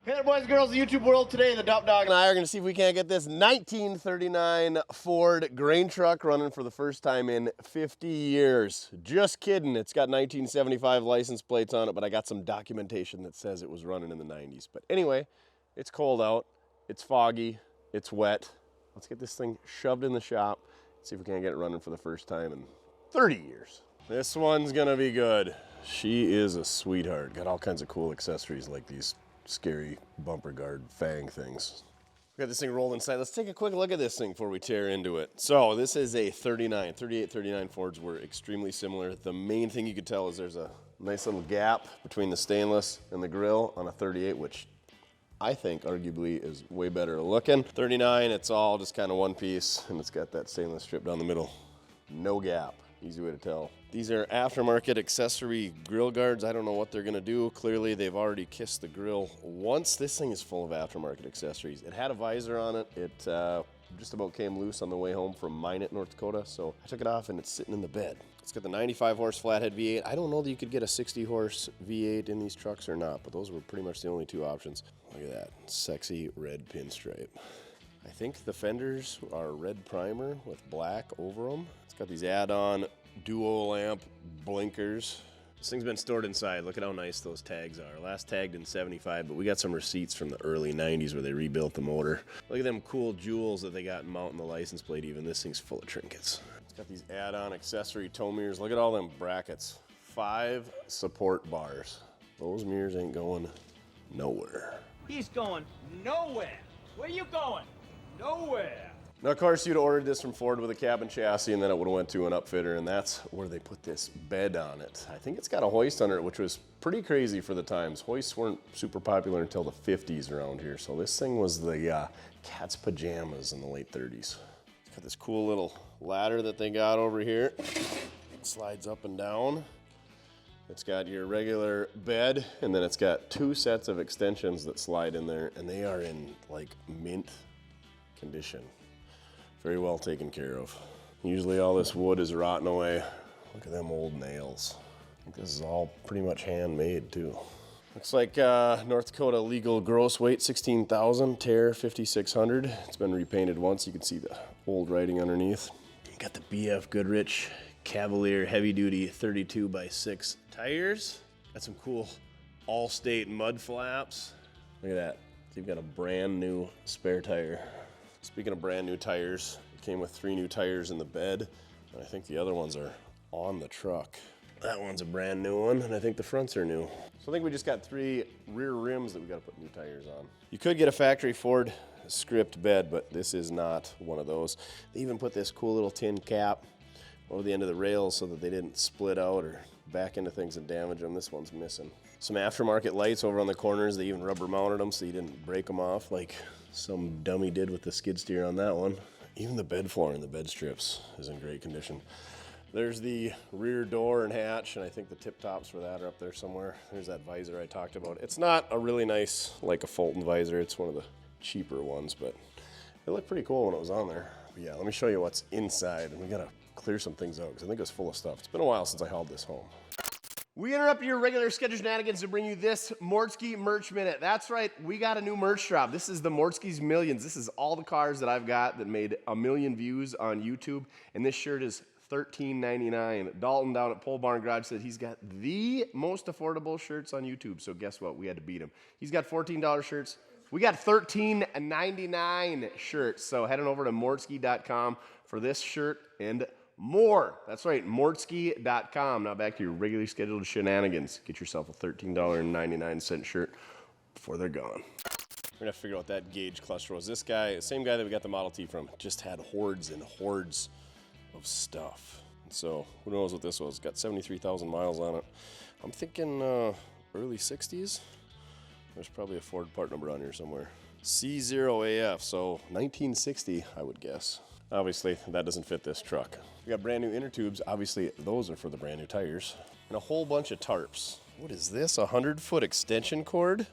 Hey there, boys and girls of the YouTube world. Today, the Duff Dog and I are going to see if we can't get this 1939 Ford grain truck running for the first time in 50 years. Just kidding. It's got 1975 license plates on it, but I got some documentation that says it was running in the 90s. But anyway, it's cold out. It's foggy. It's wet. Let's get this thing shoved in the shop. See if we can't get it running for the first time in 30 years. This one's going to be good. She is a sweetheart. Got all kinds of cool accessories like these scary bumper guard fang things. We got this thing rolled inside. Let's take a quick look at this thing before we tear into it. So this is a 38-39 Fords were extremely similar. The main thing you could tell is there's a nice little gap between the stainless and the grill on a 38, which I think arguably is way better looking. 39, it's all just kind of one piece, and it's got that stainless strip down the middle. No gap. Easy way to tell. These are aftermarket accessory grill guards. I don't know what they're gonna do. Clearly they've already kissed the grill once. This thing is full of aftermarket accessories. It had a visor on it. It just about came loose on the way home from Minot, North Dakota. So I took it off and it's sitting in the bed. It's got the 95 horse flathead V8. I don't know that you could get a 60 horse V8 in these trucks or not, but those were pretty much the only two options. Look at that, sexy red pinstripe. I think the fenders are red primer with black over them. It's got these add-on dual lamp blinkers. This thing's been stored inside. Look at how nice those tags are. Last tagged in 75, but we got some receipts from the early 90s where they rebuilt the motor. Look at them cool jewels that they got mounting the license plate even. This thing's full of trinkets. It's got these add-on accessory tow mirrors. Look at all them brackets. 5 support bars. Those mirrors ain't going nowhere. He's going nowhere. Where you going? Nowhere. Now, of course, you'd ordered this from Ford with a cabin chassis, and then it would have went to an upfitter, and that's where they put this bed on it. I think it's got a hoist under it, which was pretty crazy for the times. Hoists weren't super popular until the 50s around here, so this thing was the cat's pajamas in the late 30s. It's got this cool little ladder that they got over here. It slides up and down. It's got your regular bed, and then it's got 2 sets of extensions that slide in there, and they are in like mint condition. Very well taken care of. Usually all this wood is rotting away. Look at them old nails. I think this is all pretty much handmade too. Looks like North Dakota legal gross weight 16,000, tear 5,600. It's been repainted once. You can see the old writing underneath. You got the BF Goodrich Cavalier heavy duty 32x6 tires. Got some cool All-State mud flaps. Look at that. So you've got a brand new spare tire. Speaking of brand new tires, it came with 3 new tires in the bed, and I think the other ones are on the truck. That one's a brand new one, and I think the fronts are new. So I think we just got 3 rear rims that we gotta put new tires on. You could get a factory Ford script bed, but this is not one of those. They even put this cool little tin cap over the end of the rails so that they didn't split out or back into things and damage them. This one's missing. Some aftermarket lights over on the corners. They even rubber mounted them so you didn't break them off like some dummy did with the skid steer on that one. Even the bed floor and the bed strips is in great condition. There's the rear door and hatch, and I think the tip tops for that are up there somewhere. There's that visor I talked about. It's not a really nice, like a Fulton visor. It's one of the cheaper ones, but it looked pretty cool when it was on there. But yeah, let me show you what's inside, and we gotta clear some things out because I think it's full of stuff. It's been a while since I hauled this home. We interrupt your regular scheduled shenanigans to bring you this Mortske merch minute. That's right, we got a new merch drop. This is the Mortske's Millions. This is all the cars that I've got that made 1 million views on YouTube, and this shirt is $13.99. Dalton down at Pole Barn Garage said he's got the most affordable shirts on YouTube, so guess what? We had to beat him. He's got $14 shirts. We got $13.99 shirts, so head on over to mortske.com for this shirt and more. That's right, mortske.com. Now back to your regularly scheduled shenanigans. Get yourself a $13.99 shirt before they're gone. We're gonna figure out what that gauge cluster was. This guy, same guy that we got the Model T from, just had hordes and hordes of stuff. And so who knows what this was? It's got 73,000 miles on it. I'm thinking early 60s. There's probably a Ford part number on here somewhere. C0AF, so 1960, I would guess. Obviously, that doesn't fit this truck. We got brand new inner tubes. Obviously, those are for the brand new tires. And a whole bunch of tarps. What is this, a 100-foot extension cord?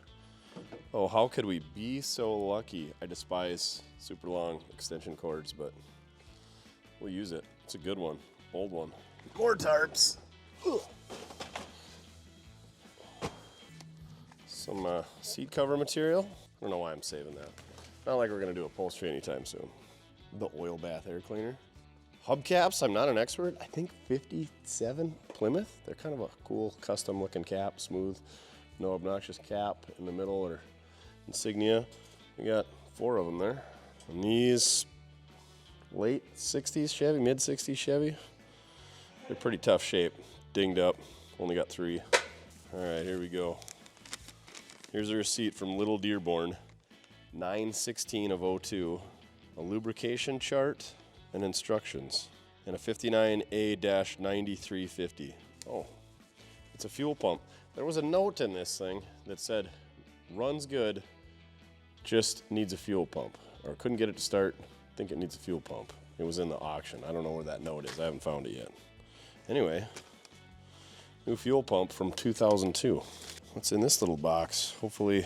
Oh, how could we be so lucky? I despise super long extension cords, but we'll use it. It's a good one, old one. More tarps. Ugh. Some seat cover material. I don't know why I'm saving that. Not like we're gonna do upholstery anytime soon. The oil bath air cleaner. Hubcaps, I'm not an expert. I think 57 Plymouth. They're kind of a cool custom looking cap, smooth, no obnoxious cap in the middle or insignia. We got 4 of them there. And these late 60s Chevy, mid 60s Chevy. They're pretty tough shape, dinged up. Only got 3. All right, here we go. Here's a receipt from Little Dearborn, 9/16 of 02. A lubrication chart and instructions, and a 59A-9350. Oh, it's a fuel pump. There was a note in this thing that said, runs good, just needs a fuel pump. Or couldn't get it to start, think it needs a fuel pump. It was in the auction. I don't know where that note is. I haven't found it yet. Anyway, new fuel pump from 2002. What's in this little box? Hopefully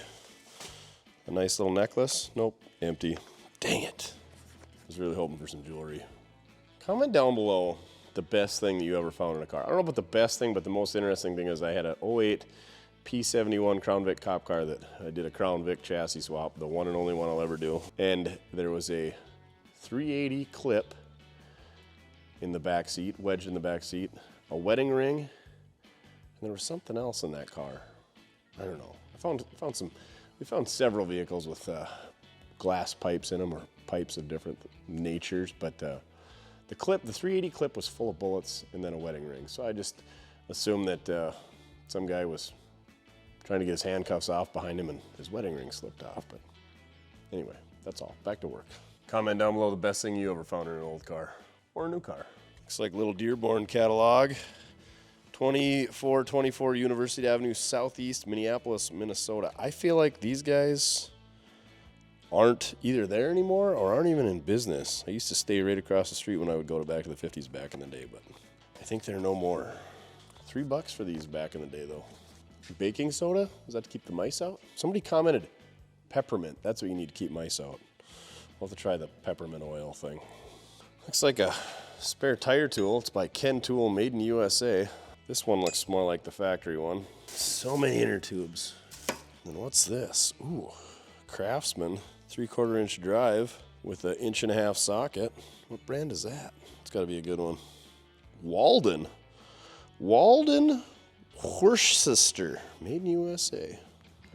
a nice little necklace. Nope, empty. Dang it. I was really hoping for some jewelry. Comment down below the best thing that you ever found in a car. I don't know about the best thing, but the most interesting thing is I had a 08 P71 Crown Vic cop car that I did a Crown Vic chassis swap, the one and only one I'll ever do. And there was a 380 clip in the back seat, wedged in the back seat, a wedding ring, and there was something else in that car. I don't know. We found several vehicles with glass pipes in them, or pipes of different natures, but the 380 clip was full of bullets and then a wedding ring. So I just assumed that some guy was trying to get his handcuffs off behind him and his wedding ring slipped off. But anyway, that's all. Back to work. Comment down below the best thing you ever found in an old car or a new car. Looks like Little Dearborn catalog. 2424 University Avenue Southeast, Minneapolis, Minnesota. I feel like these guys aren't either there anymore or aren't even in business. I used to stay right across the street when I would go back to the 50s back in the day, but I think they're no more. $3 for these back in the day though. Baking soda? Is that to keep the mice out? Somebody commented peppermint. That's what you need to keep mice out. We'll have to try the peppermint oil thing. Looks like a spare tire tool. It's by Ken Tool, made in USA. This one looks more like the factory one. So many inner tubes. And what's this? Ooh, Craftsman 3/4 inch drive with an 1.5 inch socket. What brand is that? It's got to be a good one. Walden Worcester, made in USA.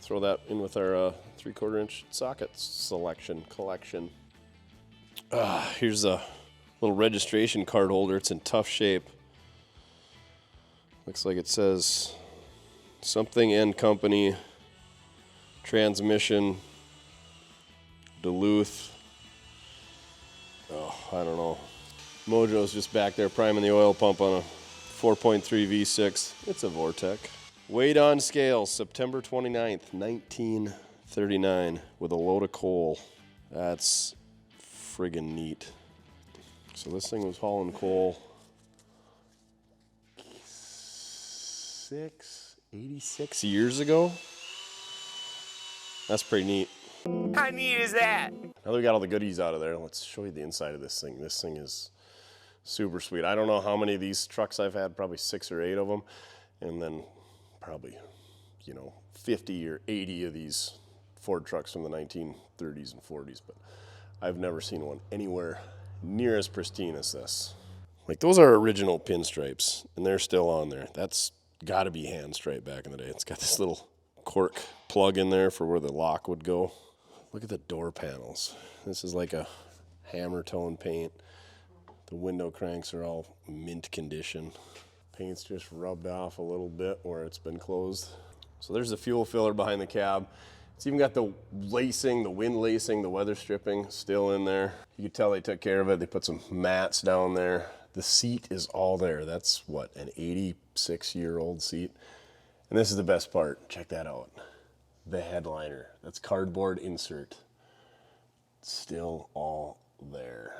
Throw that in with our 3/4 inch socket selection collection. Here's a little registration card holder. It's in tough shape. Looks like it says something and company, transmission, Duluth. Oh, I don't know. Mojo's just back there priming the oil pump on a 4.3 V6. It's a Vortec. Weighed on scale, September 29th, 1939, with a load of coal. That's friggin' neat. So this thing was hauling coal 86 years ago. That's pretty neat. How neat is that? Now that we got all the goodies out of there, let's show you the inside of this thing. This thing is super sweet. I don't know how many of these trucks I've had, probably 6 or 8 of them, and then probably, 50 or 80 of these Ford trucks from the 1930s and 40s, but I've never seen one anywhere near as pristine as this. Like, those are original pinstripes, and they're still on there. That's got to be hand stripe back in the day. It's got this little cork plug in there for where the lock would go. Look at the door panels. This is like a hammer tone paint. The window cranks are all mint condition. Paint's just rubbed off a little bit where it's been closed. So there's the fuel filler behind the cab. It's even got the lacing, the wind lacing, the weather stripping still in there. You could tell they took care of it. They put some mats down there. The seat is all there. That's what, an 86-year-old seat? And this is the best part. Check that out. The headliner. That's cardboard insert. Still all there.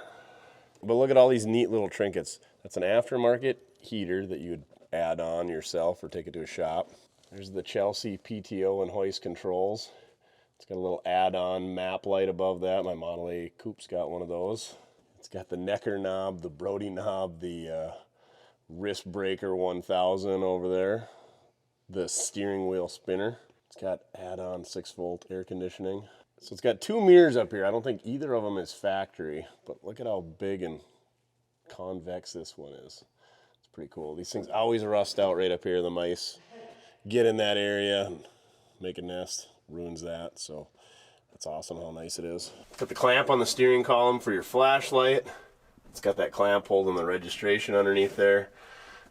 But look at all these neat little trinkets. That's an aftermarket heater that you would add on yourself or take it to a shop. There's the Chelsea PTO and hoist controls. It's got a little add-on map light above that. My Model A Coupe's got one of those. It's got the Necker knob, the Brody knob, the wrist breaker 1000 over there. The steering wheel spinner. It's got add-on 6-volt air conditioning. So it's got 2 mirrors up here. I don't think either of them is factory, but look at how big and convex this one is. It's pretty cool. These things always rust out right up here. The mice get in that area and make a nest, ruins that. So that's awesome how nice it is. Put the clamp on the steering column for your flashlight. It's got that clamp holding the registration underneath there.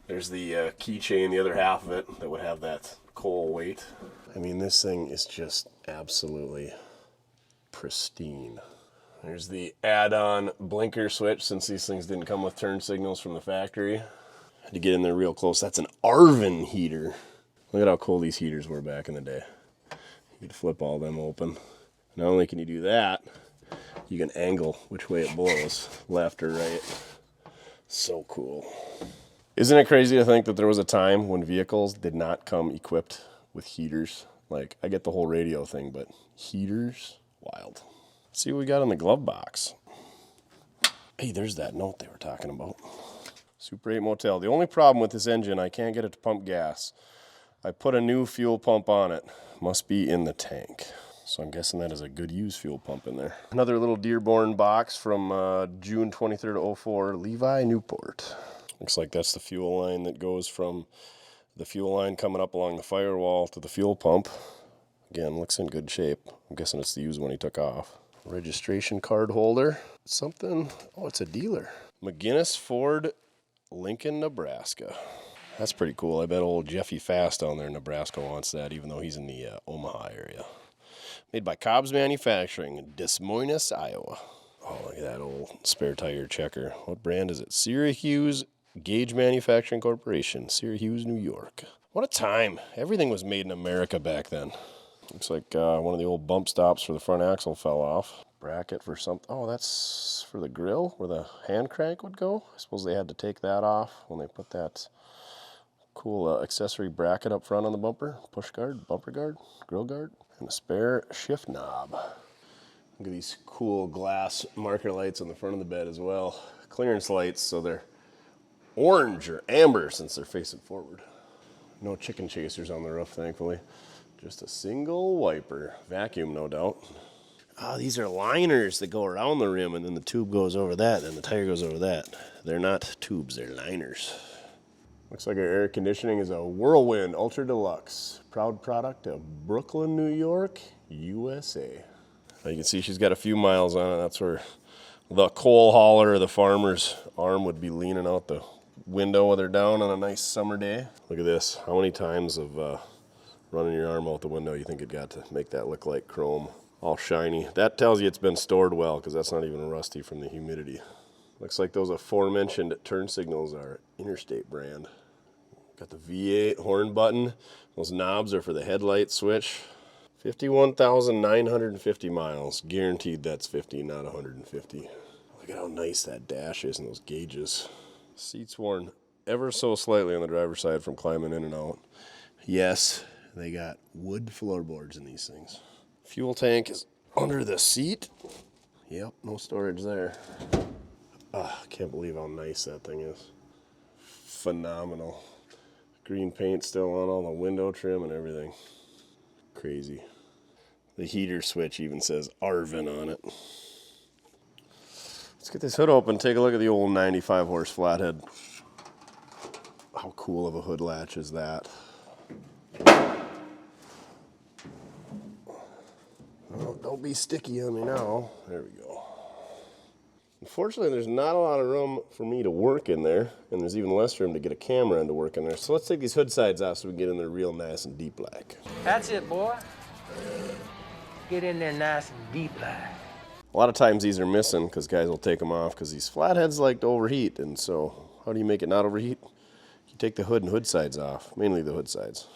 There's the keychain, the other half of it, that would have that coil weight. I mean, this thing is just absolutely pristine. There's the add-on blinker switch, since these things didn't come with turn signals from the factory. Had to get in there real close. That's an Arvin heater. Look at how cool these heaters were back in the day. You could flip all them open. Not only can you do that, you can angle which way it blows, left or right. So cool. Isn't it crazy to think that there was a time when vehicles did not come equipped with heaters? Like, I get the whole radio thing, but heaters? Wild. Let's see what we got in the glove box. Hey, there's that note they were talking about. Super 8 Motel. The only problem with this engine, I can't get it to pump gas. I put a new fuel pump on it. Must be in the tank. So I'm guessing that is a good used fuel pump in there. Another little Dearborn box from June 23rd, 04, Levi Newport. Looks like that's the fuel line that goes from the fuel line coming up along the firewall to the fuel pump. Again, looks in good shape. I'm guessing it's the used one he took off. Registration card holder. Something, oh, it's a dealer. McGinnis Ford, Lincoln, Nebraska. That's pretty cool. I bet old Jeffy Fast down there in Nebraska wants that, even though he's in the Omaha area. Made by Cobb's Manufacturing, Des Moines, Iowa. Oh, look at that old spare tire checker. What brand is it? Syracuse Gauge Manufacturing Corporation, Syracuse, New York. What a time. Everything was made in America back then. Looks like one of the old bump stops for the front axle fell off. Bracket for something. Oh, that's for the grill where the hand crank would go. I suppose they had to take that off when they put that cool accessory bracket up front on the bumper. Push guard, bumper guard, grill guard, and a spare shift knob. Look at these cool glass marker lights on the front of the bed as well. Clearance lights, so they're orange or amber since they're facing forward. No chicken chasers on the roof, thankfully. Just a single wiper. Vacuum, no doubt. Oh, these are liners that go around the rim, and then the tube goes over that, and the tire goes over that. They're not tubes, they're liners. Looks like our air conditioning is a Whirlwind Ultra Deluxe. Proud product of Brooklyn, New York, USA. You can see she's got a few miles on it. That's where the coal hauler or the farmer's arm would be leaning out the window when they're down on a nice summer day. Look at this. How many times of running your arm out the window you think it got to make that look like chrome? All shiny. That tells you it's been stored well, because that's not even rusty from the humidity. Looks like those aforementioned turn signals are Interstate brand. Got the V8 horn button. Those knobs are for the headlight switch. 51,950 miles. Guaranteed that's 50, not 150. Look at how nice that dash is and those gauges. Seats worn ever so slightly on the driver's side from climbing in and out. Yes, they got wood floorboards in these things. Fuel tank is under the seat. Yep, no storage there. Can't believe how nice that thing is. Phenomenal. Green paint still on all the window trim and everything. Crazy. The heater switch even says Arvin on it. Let's get this hood open. Take a look at the old 95 horse flathead. How cool of a hood latch is that? Oh, don't be sticky on me now. There we go. Unfortunately, there's not a lot of room for me to work in there, and there's even less room to get a camera in to work in there. So let's take these hood sides off so we can get in there real nice and deep black. That's it, boy. Get in there nice and deep like. A lot of times these are missing because guys will take them off because these flatheads like to overheat. And so how do you make it not overheat? You take the hood and hood sides off, mainly the hood sides.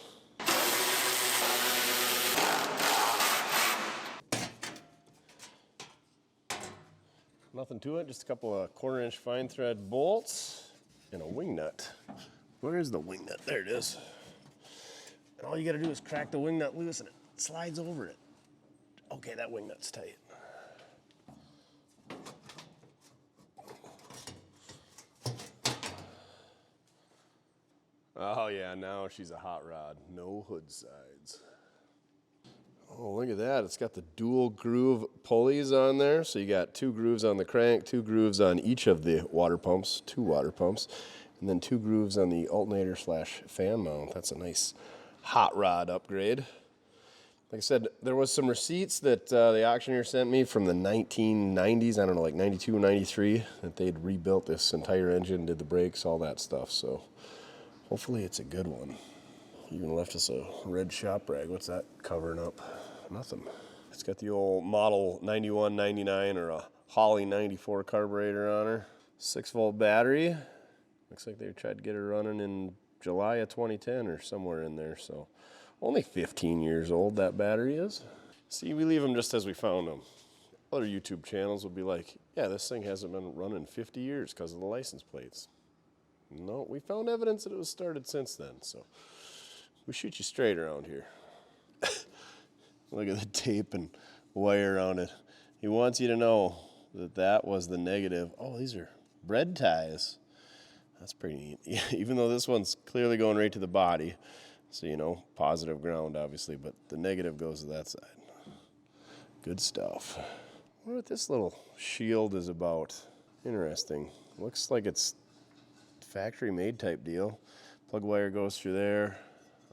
Nothing to it, just a couple of 1/4 inch fine thread bolts and a wing nut. Where is the wing nut? There it is. And all you gotta do is crack the wing nut loose and it slides over it. Okay, that wing nut's tight. Oh yeah, now she's a hot rod. No hood sides. Oh, look at that. It's got the dual groove pulleys on there. So you got 2 grooves on the crank, 2 grooves on each of the water pumps, 2 water pumps, and then 2 grooves on the alternator / fan mount. That's a nice hot rod upgrade. Like I said, there was some receipts that the auctioneer sent me from the 1990s, I don't know, like 92, 93, that they'd rebuilt this entire engine, did the brakes, all that stuff. So hopefully it's a good one. Even left us a red shop rag. What's that covering up? Nothing. It's got the old model 91, 99 or a Holly 94 carburetor on her. 6-volt battery. Looks like they tried to get her running in July of 2010 or somewhere in there. So only 15 years old that battery is. See, we leave them just as we found them. Other YouTube channels will be like, yeah, this thing hasn't been running 50 years because of the license plates. No, we found evidence that it was started since then. So we shoot you straight around here. Look at the tape and wire on it. He wants you to know that that was the negative. Oh, these are bread ties. That's pretty neat. Yeah, even though this one's clearly going right to the body. So, you know, positive ground, obviously, but the negative goes to that side. Good stuff. I wonder what this little shield is about. Interesting. Looks like it's factory-made type deal. Plug wire goes through there.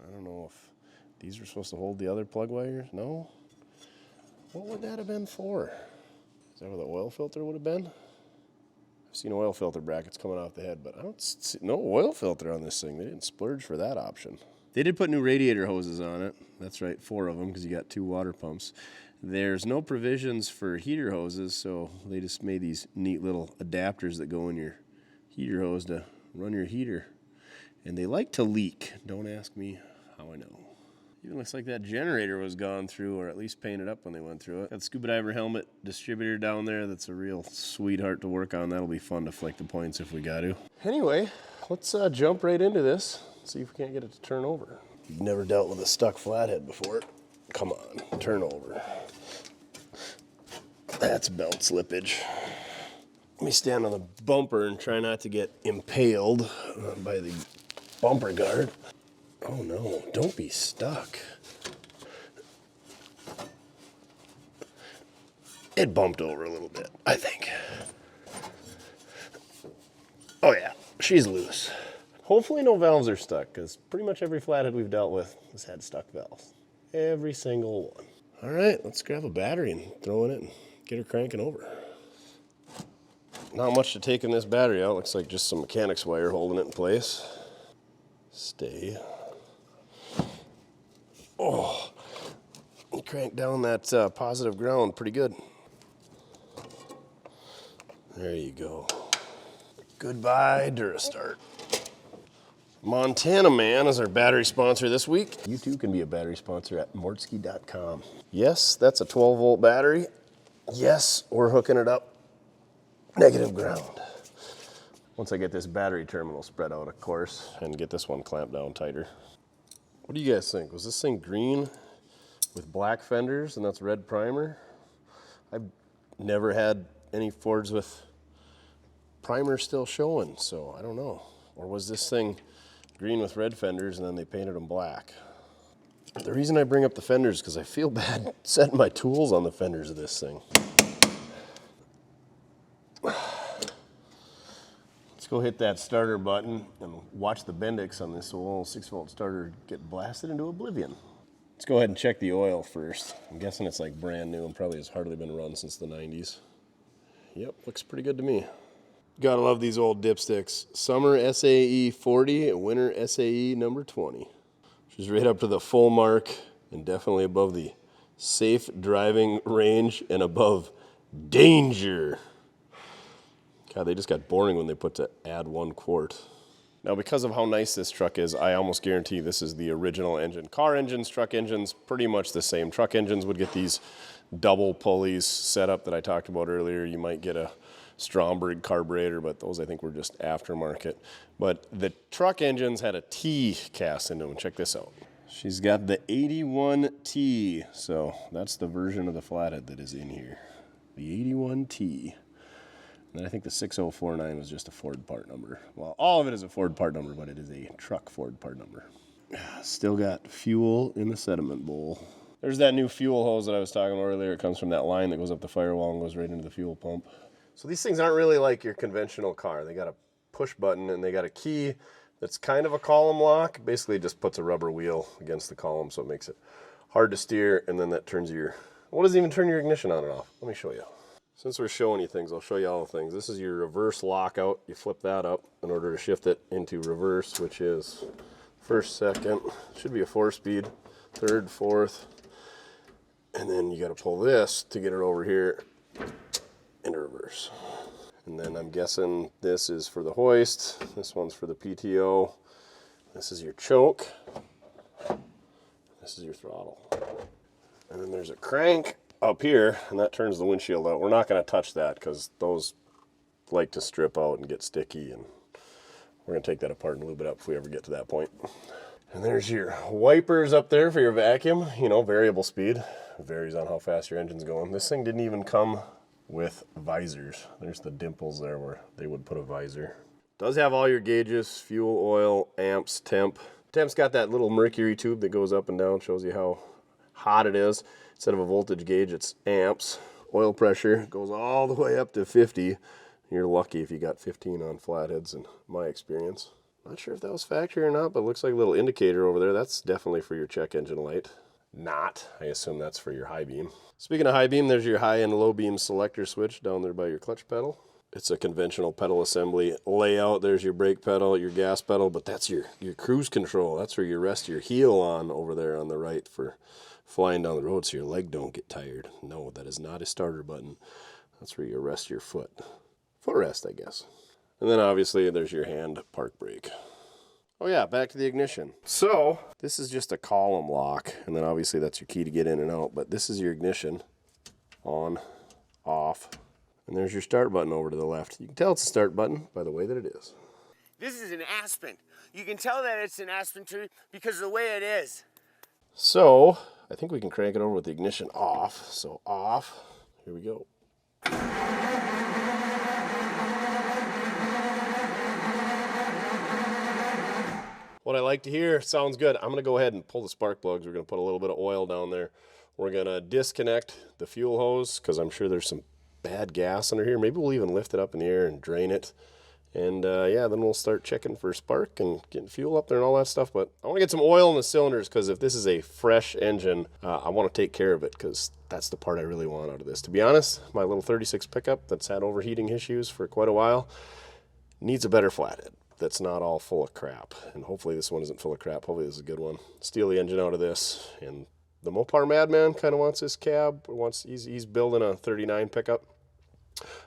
I don't know if these are supposed to hold the other plug wires. No? What would that have been for? Is that where the oil filter would have been? I've seen oil filter brackets coming off the head, but I don't see no oil filter on this thing. They didn't splurge for that option. They did put new radiator hoses on it. That's right, 4 of them because you got 2 water pumps. There's no provisions for heater hoses, so they just made these neat little adapters that go in your heater hose to run your heater. And they like to leak. Don't ask me how I know. Even looks like that generator was gone through, or at least painted up when they went through it. Got the scuba diver helmet distributor down there. That's a real sweetheart to work on. That'll be fun to flick the points if we got to. Anyway, let's jump right into this. See if we can't get it to turn over. You've never dealt with a stuck flathead before. Come on, turn over. That's belt slippage. Let me stand on the bumper and try not to get impaled by the bumper guard. Oh no, don't be stuck. It bumped over a little bit, I think. Oh yeah, she's loose. Hopefully no valves are stuck, because pretty much every flathead we've dealt with has had stuck valves. Every single one. All right, let's grab a battery and throw in it and get her cranking over. Not much to take in this battery out. Looks like just some mechanics wire holding it in place. Stay. Oh, crank down that positive ground pretty good. There you go. Goodbye, Durastart. Montana Man is our battery sponsor this week. You too can be a battery sponsor at mortske.com. Yes, that's a 12-volt battery. Yes, we're hooking it up negative ground. Once I get this battery terminal spread out, of course, and get this one clamped down tighter. What do you guys think? Was this thing green with black fenders and that's red primer? I've never had any Fords with primer still showing, so I don't know. Or was this thing green with red fenders and then they painted them black? The reason I bring up the fenders is because I feel bad setting my tools on the fenders of this thing. Let's go hit that starter button and watch the Bendix on this old 6-volt starter get blasted into oblivion. Let's go ahead and check the oil first. I'm guessing it's like brand new and probably has hardly been run since the 90s. Yep, looks pretty good to me. Gotta love these old dipsticks. Summer SAE 40 and Winter SAE number 20. She's right up to the full mark and definitely above the safe driving range and above danger. God, they just got boring when they put to add 1 quart. Now, because of how nice this truck is, I almost guarantee this is the original engine. Car engines, truck engines, pretty much the same. Truck engines would get these double pulleys set up that I talked about earlier. You might get a Stromberg carburetor, but those I think were just aftermarket. But the truck engines had a T cast into them. Check this out. She's got the 81T, so that's the version of the flathead that is in here. The 81T. And I think the 6049 was just a Ford part number. Well, all of it is a Ford part number, but it is a truck Ford part number. Still got fuel in the sediment bowl. There's that new fuel hose that I was talking about earlier. It comes from that line that goes up the firewall and goes right into the fuel pump. So these things aren't really like your conventional car. They got a push button and they got a key that's kind of a column lock. Basically just puts a rubber wheel against the column so it makes it hard to steer, and then that turns your, well, it doesn't even turn your ignition on and off. Let me show you. Since we're showing you things, I'll show you all the things. This is your reverse lockout. You flip that up in order to shift it into reverse, which is first, second, should be a 4-speed, third, fourth, and then you got to pull this to get it over here into reverse. And then I'm guessing this is for the hoist, this one's for the PTO, this is your choke, this is your throttle. And then there's a crank up here, and that turns the windshield out. We're not going to touch that because those like to strip out and get sticky, and we're going to take that apart and lube it up if we ever get to that point. And there's your wipers up there for your vacuum, you know, variable speed. It varies on how fast your engine's going. This thing didn't even come with visors. There's the dimples there where they would put a visor. Does have all your gauges, fuel, oil, amps, temp. Temp's got that little mercury tube that goes up and down, shows you how hot it is. Instead of a voltage gauge, it's amps. Oil pressure goes all the way up to 50. You're lucky if you got 15 on flatheads in my experience. Not sure if that was factory or not, but it looks like a little indicator over there. That's definitely for your check engine light. Not. I assume that's for your high beam. Speaking of high beam, there's your high and low beam selector switch down there by your clutch pedal. It's a conventional pedal assembly layout. There's your brake pedal, your gas pedal, but that's your cruise control. That's where you rest your heel on over there on the right for flying down the road so your leg don't get tired. No, that is not a starter button. That's where you rest your foot. Footrest, I guess. And then obviously there's your hand park brake. Oh yeah, back to the ignition. So this is just a column lock, and then obviously that's your key to get in and out, but this is your ignition. On, off, and there's your start button over to the left. You can tell it's a start button by the way that it is. This is an aspen. You can tell that it's an aspen tree because of the way it is. So I think we can crank it over with the ignition off. So off, here we go. What I like to hear sounds good. I'm gonna go ahead and pull the spark plugs. We're gonna put a little bit of oil down there. We're gonna disconnect the fuel hose because I'm sure there's some bad gas under here. Maybe we'll even lift it up in the air and drain it. And yeah, then we'll start checking for spark and getting fuel up there and all that stuff. But I want to get some oil in the cylinders because if this is a fresh engine, I want to take care of it because that's the part I really want out of this. To be honest, my little 36 pickup that's had overheating issues for quite a while needs a better flathead that's not all full of crap. And hopefully this one isn't full of crap. Hopefully this is a good one. Steal the engine out of this. And the Mopar Madman kind of wants this cab. He's building a 39 pickup.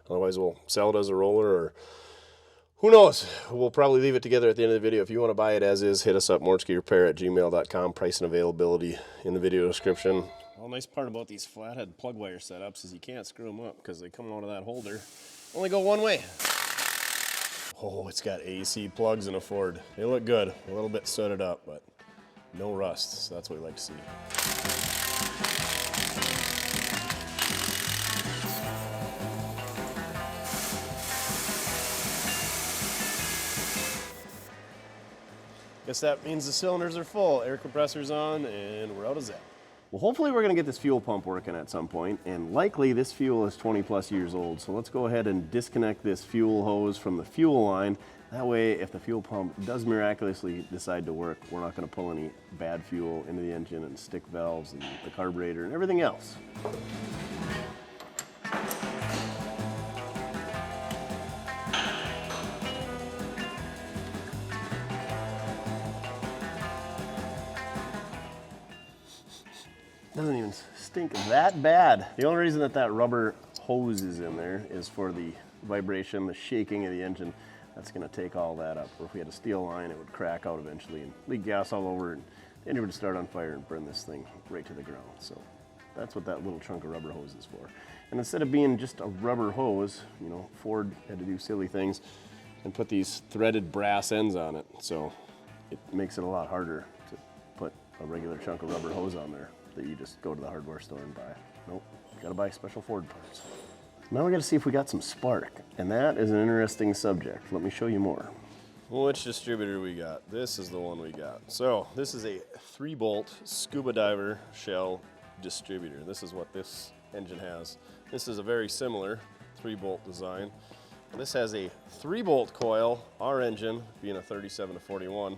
Otherwise we'll sell it as a roller, or who knows? We'll probably leave it together at the end of the video. If you want to buy it as is, hit us up, mortskerepair@gmail.com. Price and availability in the video description. Well, nice part about these flathead plug wire setups is you can't screw them up because they come out of that holder. Only go one way. Oh, it's got AC plugs and a Ford. They look good. A little bit sodded up, but no rust. So that's what we like to see. Guess that means the cylinders are full, air compressor's on, and we're out of zap. Well, hopefully we're gonna get this fuel pump working at some point, and likely this fuel is 20 plus years old. So let's go ahead and disconnect this fuel hose from the fuel line. That way, if the fuel pump does miraculously decide to work, we're not gonna pull any bad fuel into the engine and stick valves and the carburetor and everything else. Doesn't even stink that bad. The only reason that rubber hose is in there is for the vibration, the shaking of the engine. That's gonna take all that up. Or if we had a steel line, it would crack out eventually and leak gas all over, and the engine would start on fire and burn this thing right to the ground. So that's what that little chunk of rubber hose is for. And instead of being just a rubber hose, you know, Ford had to do silly things and put these threaded brass ends on it. So it makes it a lot harder to put a regular chunk of rubber hose on there that you just go to the hardware store and buy. Nope, gotta buy special Ford parts. Now we gotta see if we got some spark, and that is an interesting subject. Let me show you more. Well, which distributor we got? This is the one we got. So this is a 3-bolt scuba diver shell Distributor. This is what this engine has. This is a very similar 3-bolt design. This has a 3-bolt coil. Our engine, being a 37 to 41,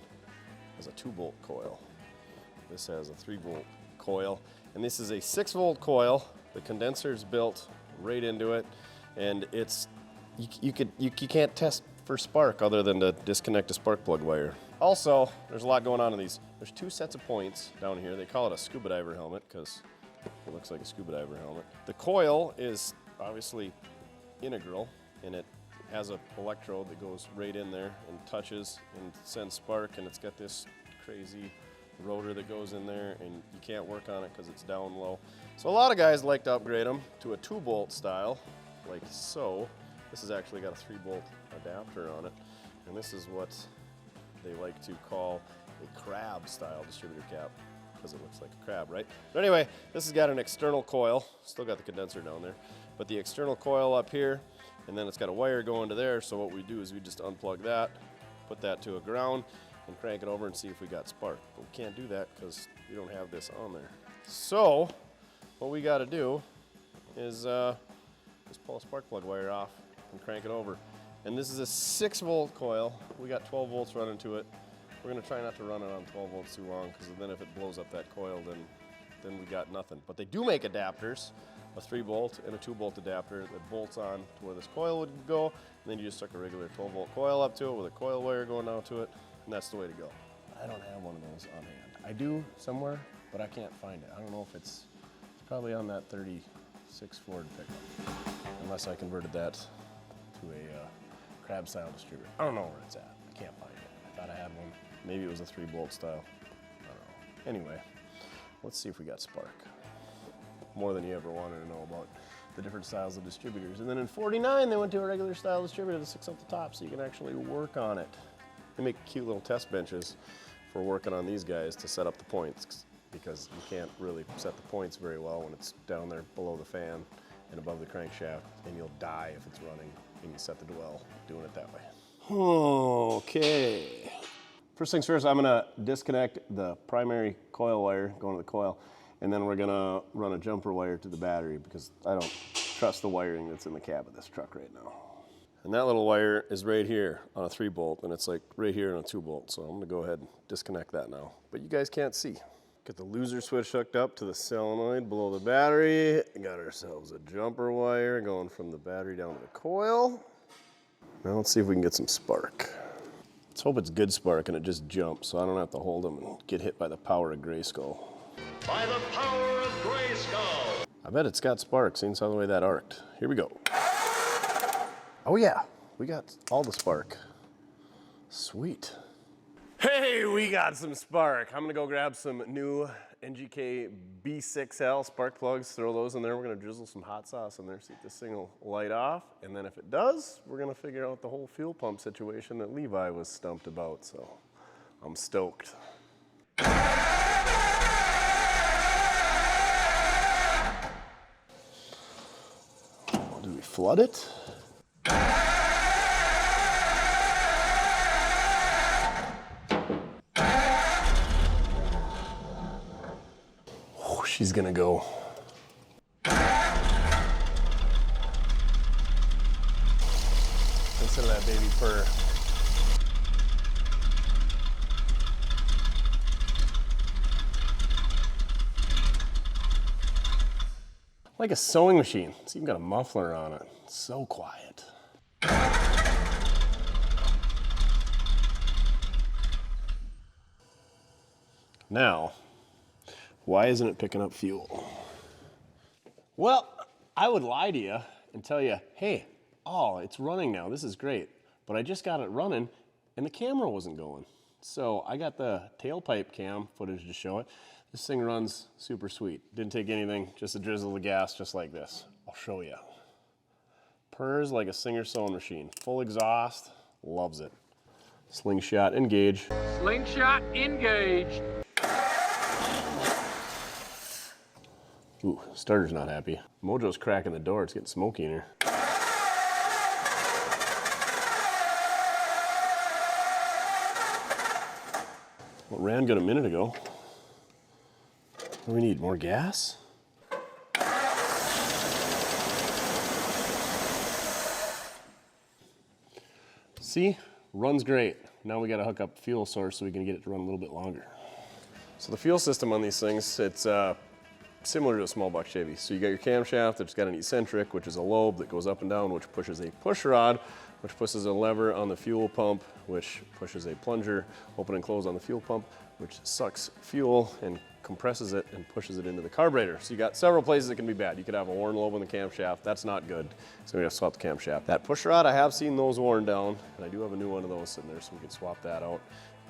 has a 2-bolt coil. This has a 3-bolt coil, and this is a 6-volt coil. The condenser's built right into it, and it's you can't test for spark other than to disconnect a spark plug wire. Also, there's a lot going on in these. There's 2 sets of points down here. They call it a scuba diver helmet because it looks like a scuba diver helmet. The coil is obviously integral, and it has an electrode that goes right in there and touches and sends spark, and it's got this crazy rotor that goes in there, and you can't work on it because it's down low. So a lot of guys like to upgrade them to a 2-bolt style, like so. This has actually got a 3-bolt adapter on it, and this is what they like to call a crab style distributor cap, because it looks like a crab, right? But anyway, this has got an external coil, still got the condenser down there, but the external coil up here, and then it's got a wire going to there. So what we do is we just unplug that, put that to a ground, and crank it over and see if we got spark. But we can't do that because we don't have this on there. So what we got to do is just pull a spark plug wire off and crank it over. And this is a 6-volt coil. We got 12 volts running to it. We're going to try not to run it on 12 volts too long, because then if it blows up that coil, then we got nothing. But they do make adapters, a 3-volt and a 2-bolt adapter that bolts on to where this coil would go, and then you just stuck a regular 12-volt coil up to it with a coil wire going down to it, and that's the way to go. I don't have one of those on hand. I do somewhere, but I can't find it. I don't know if it's probably on that 36 Ford pickup, unless I converted that to a crab-style distributor. I don't know where it's at. I can't find it. I thought I had one. Maybe it was a 3-bolt style. I don't know. Anyway, let's see if we got spark. More than you ever wanted to know about the different styles of distributors. And then in 49, they went to a regular style distributor that sticks up the top so you can actually work on it. They make cute little test benches for working on these guys to set up the points, because you can't really set the points very well when it's down there below the fan and above the crankshaft, and you'll die if it's running and you set the dwell doing it that way. Okay. First things first, I'm gonna disconnect the primary coil wire going to the coil, and then we're gonna run a jumper wire to the battery because I don't trust the wiring that's in the cab of this truck right now. And that little wire is right here on a 3-bolt, and it's like right here on a 2-bolt. So I'm gonna go ahead and disconnect that now. But you guys can't see. Get the loser switch hooked up to the solenoid below the battery. Got ourselves a jumper wire going from the battery down to the coil. Now let's see if we can get some spark. Let's hope it's good spark and it just jumps so I don't have to hold them and get hit by the power of Grayskull. By the power of Grayskull! I bet it's got spark, seeing how the way that arced. Here we go. Oh yeah, we got all the spark. Sweet. Hey, we got some spark. I'm gonna go grab some new NGK B6L spark plugs, throw those in there. We're gonna drizzle some hot sauce in there, see if this thing will light off. And then if it does, we're gonna figure out the whole fuel pump situation that Levi was stumped about. So I'm stoked. Do we flood it? She's gonna go. Listen to that baby purr. Like a sewing machine. It's even got a muffler on it. It's so quiet. Now, why isn't it picking up fuel? Well, I would lie to you and tell you, hey, oh, it's running now. This is great. But I just got it running and the camera wasn't going. So I got the tailpipe cam footage to show it. This thing runs super sweet. Didn't take anything, just a drizzle of gas, just like this. I'll show you. Purrs like a Singer sewing machine. Full exhaust, loves it. Slingshot engage. Slingshot engaged. Ooh, starter's not happy. Mojo's cracking the door, it's getting smoky in here. Well, it ran good a minute ago. What do we need, more gas? See, runs great. Now we got to hook up fuel source so we can get it to run a little bit longer. So the fuel system on these things, it's similar to a small block Chevy. So you got your camshaft that's got an eccentric, which is a lobe that goes up and down, which pushes a push rod, which pushes a lever on the fuel pump, which pushes a plunger, open and close on the fuel pump, which sucks fuel and compresses it and pushes it into the carburetor. So you got several places that can be bad. You could have a worn lobe in the camshaft. That's not good. So we have to swap the camshaft. That push rod, I have seen those worn down, and I do have a new one of those sitting there, so we can swap that out.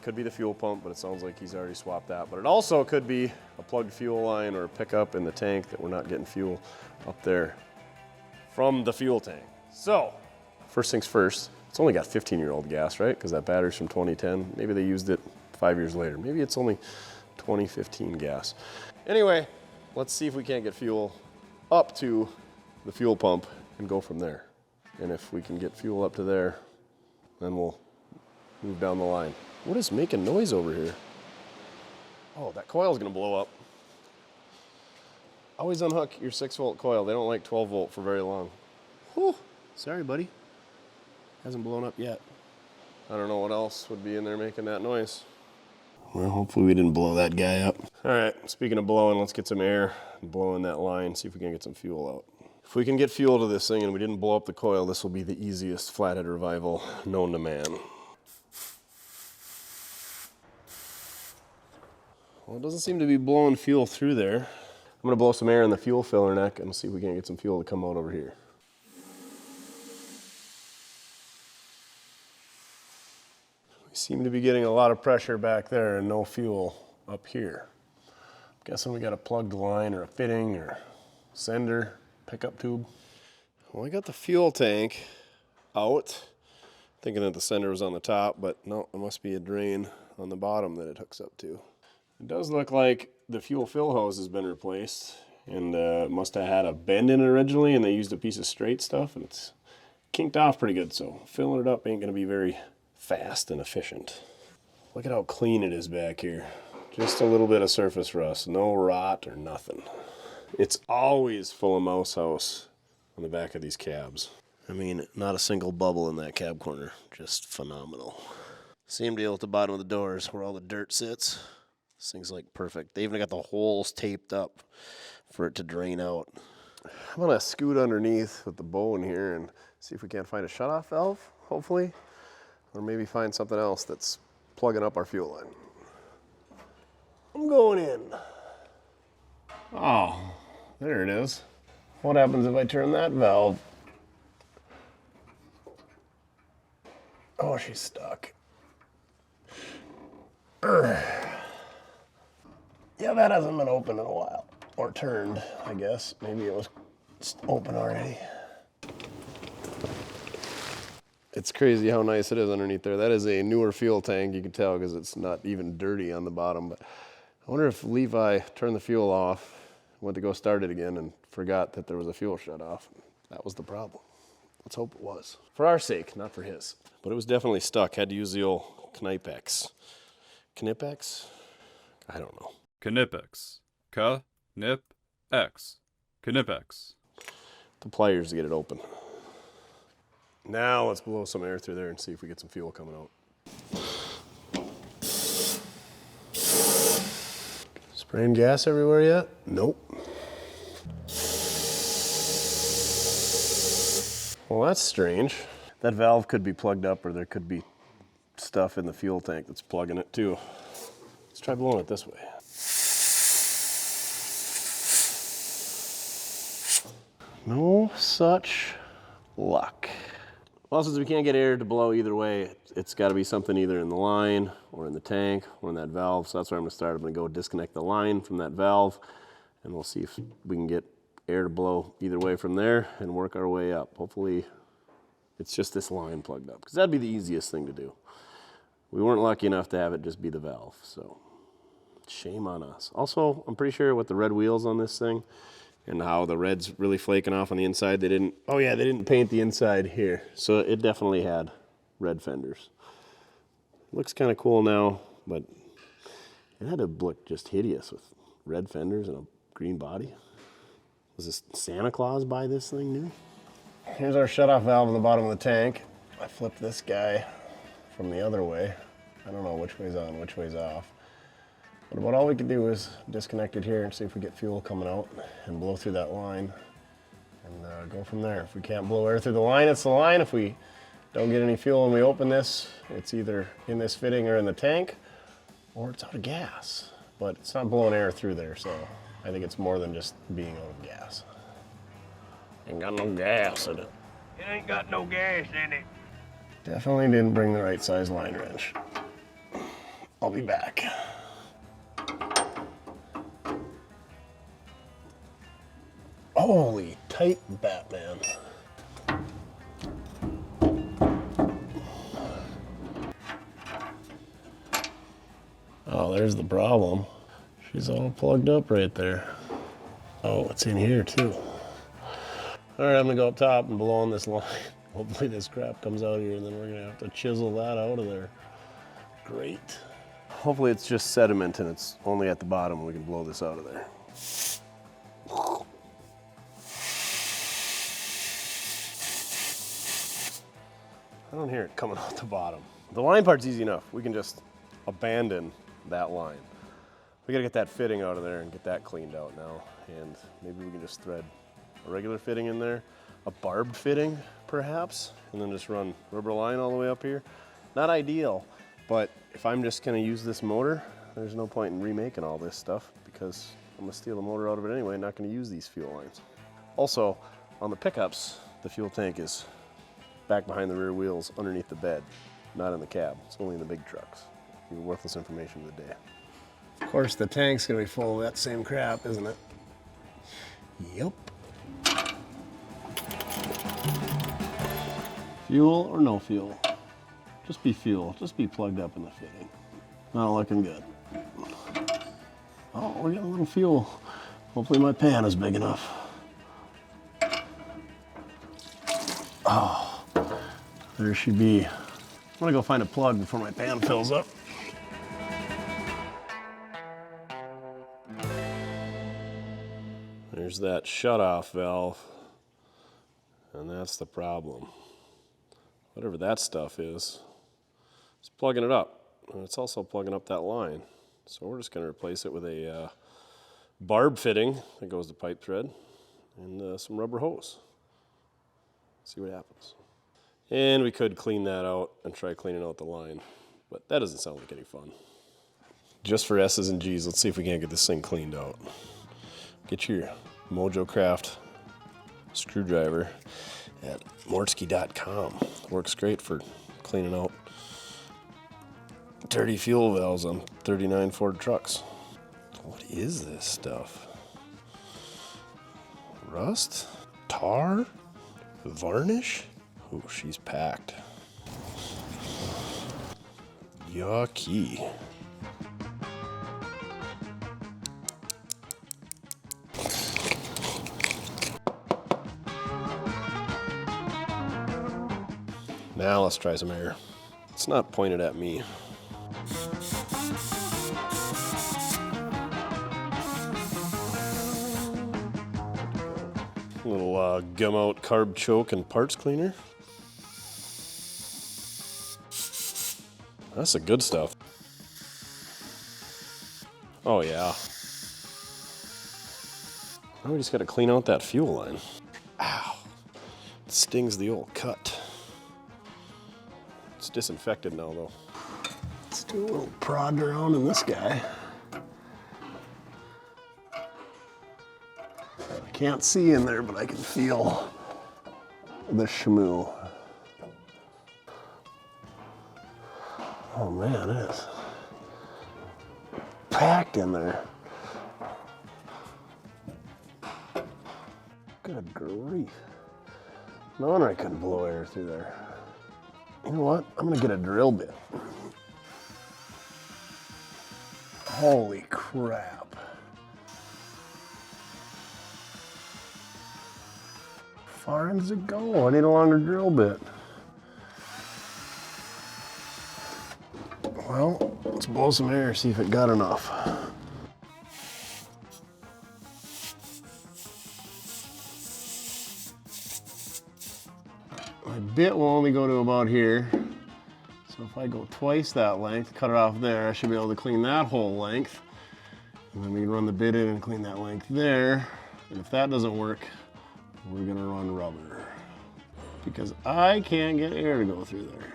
Could be the fuel pump, but it sounds like he's already swapped that. But it also could be a plugged fuel line or a pickup in the tank that we're not getting fuel up there from the fuel tank. So, first things first, it's only got 15-year-old gas, right? Because that battery's from 2010. Maybe they used it 5 years later. Maybe it's only 2015 gas. Anyway, let's see if we can't get fuel up to the fuel pump and go from there. And if we can get fuel up to there, then we'll move down the line. What is making noise over here? Oh, that coil's gonna blow up. Always unhook your 6-volt coil. They don't like 12-volt for very long. Whew, sorry, buddy. Hasn't blown up yet. I don't know what else would be in there making that noise. Well, hopefully we didn't blow that guy up. All right, speaking of blowing, let's get some air and blow in that line, see if we can get some fuel out. If we can get fuel to this thing and we didn't blow up the coil, this will be the easiest flathead revival known to man. Well, it doesn't seem to be blowing fuel through there. I'm gonna blow some air in the fuel filler neck and see if we can get some fuel to come out over here. We seem to be getting a lot of pressure back there and no fuel up here. I'm guessing we got a plugged line or a fitting or sender, pickup tube. Well, I got the fuel tank out, thinking that the sender was on the top, but no, it must be a drain on the bottom that it hooks up to. It does look like the fuel fill hose has been replaced, and it must have had a bend in it originally, and they used a piece of straight stuff, and it's kinked off pretty good, so filling it up ain't gonna be very fast and efficient. Look at how clean it is back here. Just a little bit of surface rust, no rot or nothing. It's always full of mouse house on the back of these cabs. I mean, not a single bubble in that cab corner, just phenomenal. Same deal at the bottom of the doors where all the dirt sits. This thing's like perfect. They even got the holes taped up for it to drain out. I'm gonna scoot underneath with the bow in here and see if we can't find a shutoff valve, hopefully, or maybe find something else that's plugging up our fuel line. I'm going in. Oh, there it is. What happens if I turn that valve? Oh, she's stuck. Yeah, that hasn't been open in a while. Or turned, I guess. Maybe it was open already. It's crazy how nice it is underneath there. That is a newer fuel tank, you can tell, because it's not even dirty on the bottom. But I wonder if Levi turned the fuel off, went to go start it again, and forgot that there was a fuel shut off. That was the problem. Let's hope it was. For our sake, not for his. But it was definitely stuck. Had to use the old Knipex. Knipex? I don't know. Knipex. K-nip-x. Knipex. The pliers to get it open. Now let's blow some air through there and see if we get some fuel coming out. Spraying gas everywhere yet? Nope. Well, that's strange. That valve could be plugged up, or there could be stuff in the fuel tank that's plugging it too. Let's try blowing it this way. No such luck. Well, since we can't get air to blow either way, it's got to be something either in the line or in the tank or in that valve. So that's where I'm going to start. I'm going to go disconnect the line from that valve, and we'll see if we can get air to blow either way from there and work our way up. Hopefully it's just this line plugged up, because that'd be the easiest thing to do. We weren't lucky enough to have it just be the valve, so shame on us. Also, I'm pretty sure with the red wheels on this thing and how the red's really flaking off on the inside, they didn't paint the inside here. So it definitely had red fenders. Looks kind of cool now, but it had to look just hideous with red fenders and a green body. Was this Santa Claus buy this thing new? Here's our shutoff valve on the bottom of the tank. I flip this guy from the other way. I don't know which way's on, which way's off. But about all we can do is disconnect it here and see if we get fuel coming out and blow through that line and go from there. If we can't blow air through the line, it's the line. If we don't get any fuel when we open this, it's either in this fitting or in the tank, or it's out of gas. But it's not blowing air through there, so I think it's more than just being out of gas. Ain't got no gas in it. It ain't got no gas in it. Definitely didn't bring the right size line wrench. I'll be back. Holy tight Batman. Oh, there's the problem. She's all plugged up right there. Oh, it's in here too. All right, I'm gonna go up top and blow on this line. Hopefully this crap comes out here and then we're gonna have to chisel that out of there. Great. Hopefully it's just sediment and it's only at the bottom. We can blow this out of there. I don't hear it coming out the bottom. The line part's easy enough. We can just abandon that line. We gotta get that fitting out of there and get that cleaned out now. And maybe we can just thread a regular fitting in there, a barbed fitting perhaps, and then just run rubber line all the way up here. Not ideal, but if I'm just gonna use this motor, there's no point in remaking all this stuff because I'm gonna steal the motor out of it anyway, not gonna use these fuel lines. Also, on the pickups, the fuel tank is back behind the rear wheels underneath the bed, not in the cab. It's only in the big trucks. Worthless information of the day. Of course, the tank's gonna be full of that same crap, isn't it? Yep. Fuel or no fuel? Just be fuel. Just be plugged up in the fitting. Not looking good. Oh, we're getting a little fuel. Hopefully my pan is big enough. Oh, there she be. I'm gonna go find a plug before my pan fills up. There's that shutoff valve, and that's the problem. Whatever that stuff is, it's plugging it up, and it's also plugging up that line. So we're just going to replace it with a barb fitting that goes to pipe thread and some rubber hose. See what happens. And we could clean that out and try cleaning out the line, but that doesn't sound like any fun. Just for S's and G's, let's see if we can't get this thing cleaned out. Get your Mojo Craft screwdriver at mortske.com. Works great for cleaning out dirty fuel valves on 39 Ford trucks. What is this stuff? Rust? Tar? Varnish? Oh, she's packed. Yucky. Now let's try some air. It's not pointed at me. A little gum out carb choke and parts cleaner. That's the good stuff. Oh yeah. Now we just gotta clean out that fuel line. Ow. It stings the old cut. It's disinfected now though. Let's do a little prod around in this guy. I can't see in there, but I can feel the shmoo. Oh man, it is packed in there. Good grief. No wonder I couldn't blow air through there. You know what? I'm gonna get a drill bit. Holy crap. How far in does it go? I need a longer drill bit. Well, let's blow some air, see if it got enough. I My bit will only go to about here. So if I go twice that length, cut it off there, I should be able to clean that whole length. And then we can run the bit in and clean that length there. And if that doesn't work, we're gonna run rubber. Because I can't get air to go through there.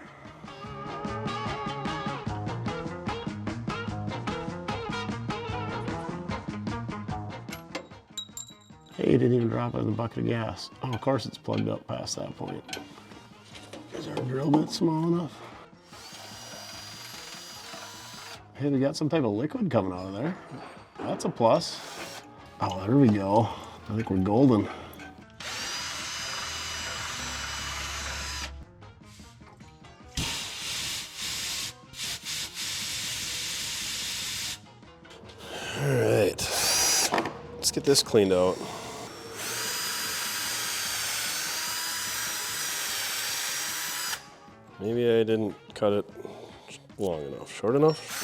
Hey, it didn't even drop out of the bucket of gas. Oh, of course it's plugged up past that point. Is our drill bit small enough? Hey, we got some type of liquid coming out of there. That's a plus. Oh, there we go. I think we're golden. All right, let's get this cleaned out. Maybe I didn't cut it long enough, short enough?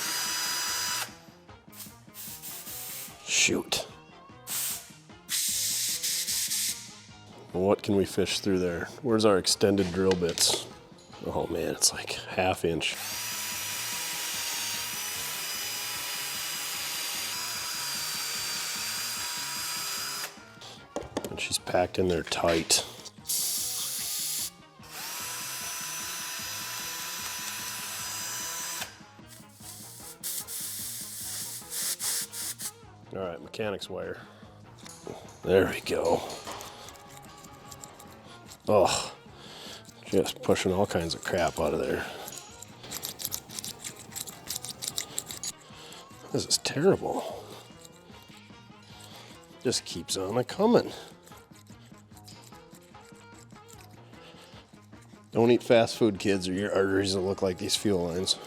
Shoot. What can we fish through there? Where's our extended drill bits? Oh man, it's like ½ inch. And she's packed in there tight. All right, mechanics wire. There we go. Oh, just pushing all kinds of crap out of there. This is terrible. Just keeps on a-coming. Don't eat fast food, kids, or your arteries will look like these fuel lines.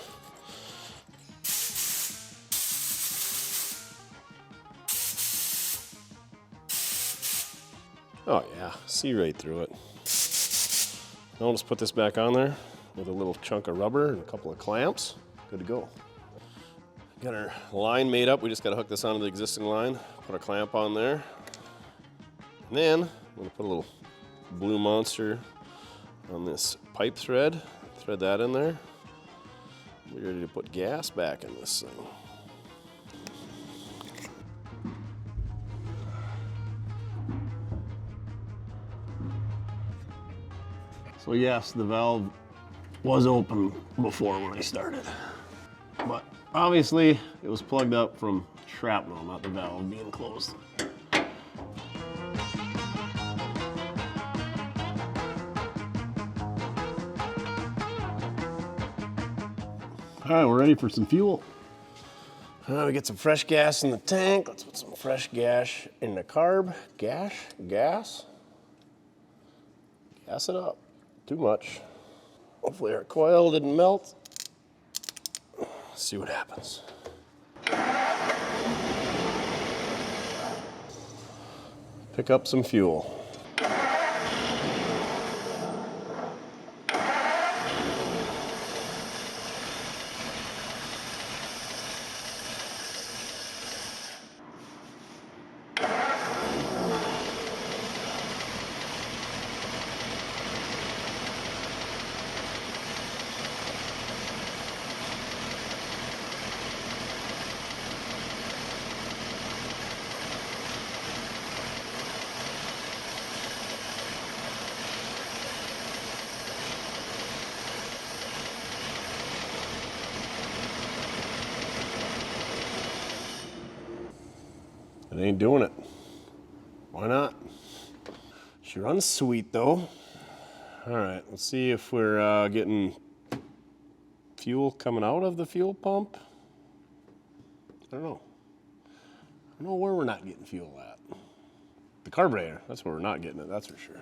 Oh yeah, see right through it. Now I'll just put this back on there with a little chunk of rubber and a couple of clamps. Good to go. Got our line made up. We just got to hook this onto the existing line, put a clamp on there. And then I'm going to put a little blue monster on this pipe thread. Thread that in there. We're ready to put gas back in this thing. So yes, the valve was open before when I started, but obviously it was plugged up from shrapnel, not the valve being closed. All right, we're ready for some fuel. All right, we get some fresh gas in the tank. Let's put some fresh gas in the carb. Gas. Gas it up. Too much. Hopefully our coil didn't melt. Let's see what happens. Pick up some fuel. It ain't doing it. Why not? She runs sweet though. All right, let's see if we're getting fuel coming out of the fuel pump. I don't know. I don't know where we're not getting fuel at. The carburetor, that's where we're not getting it, that's for sure.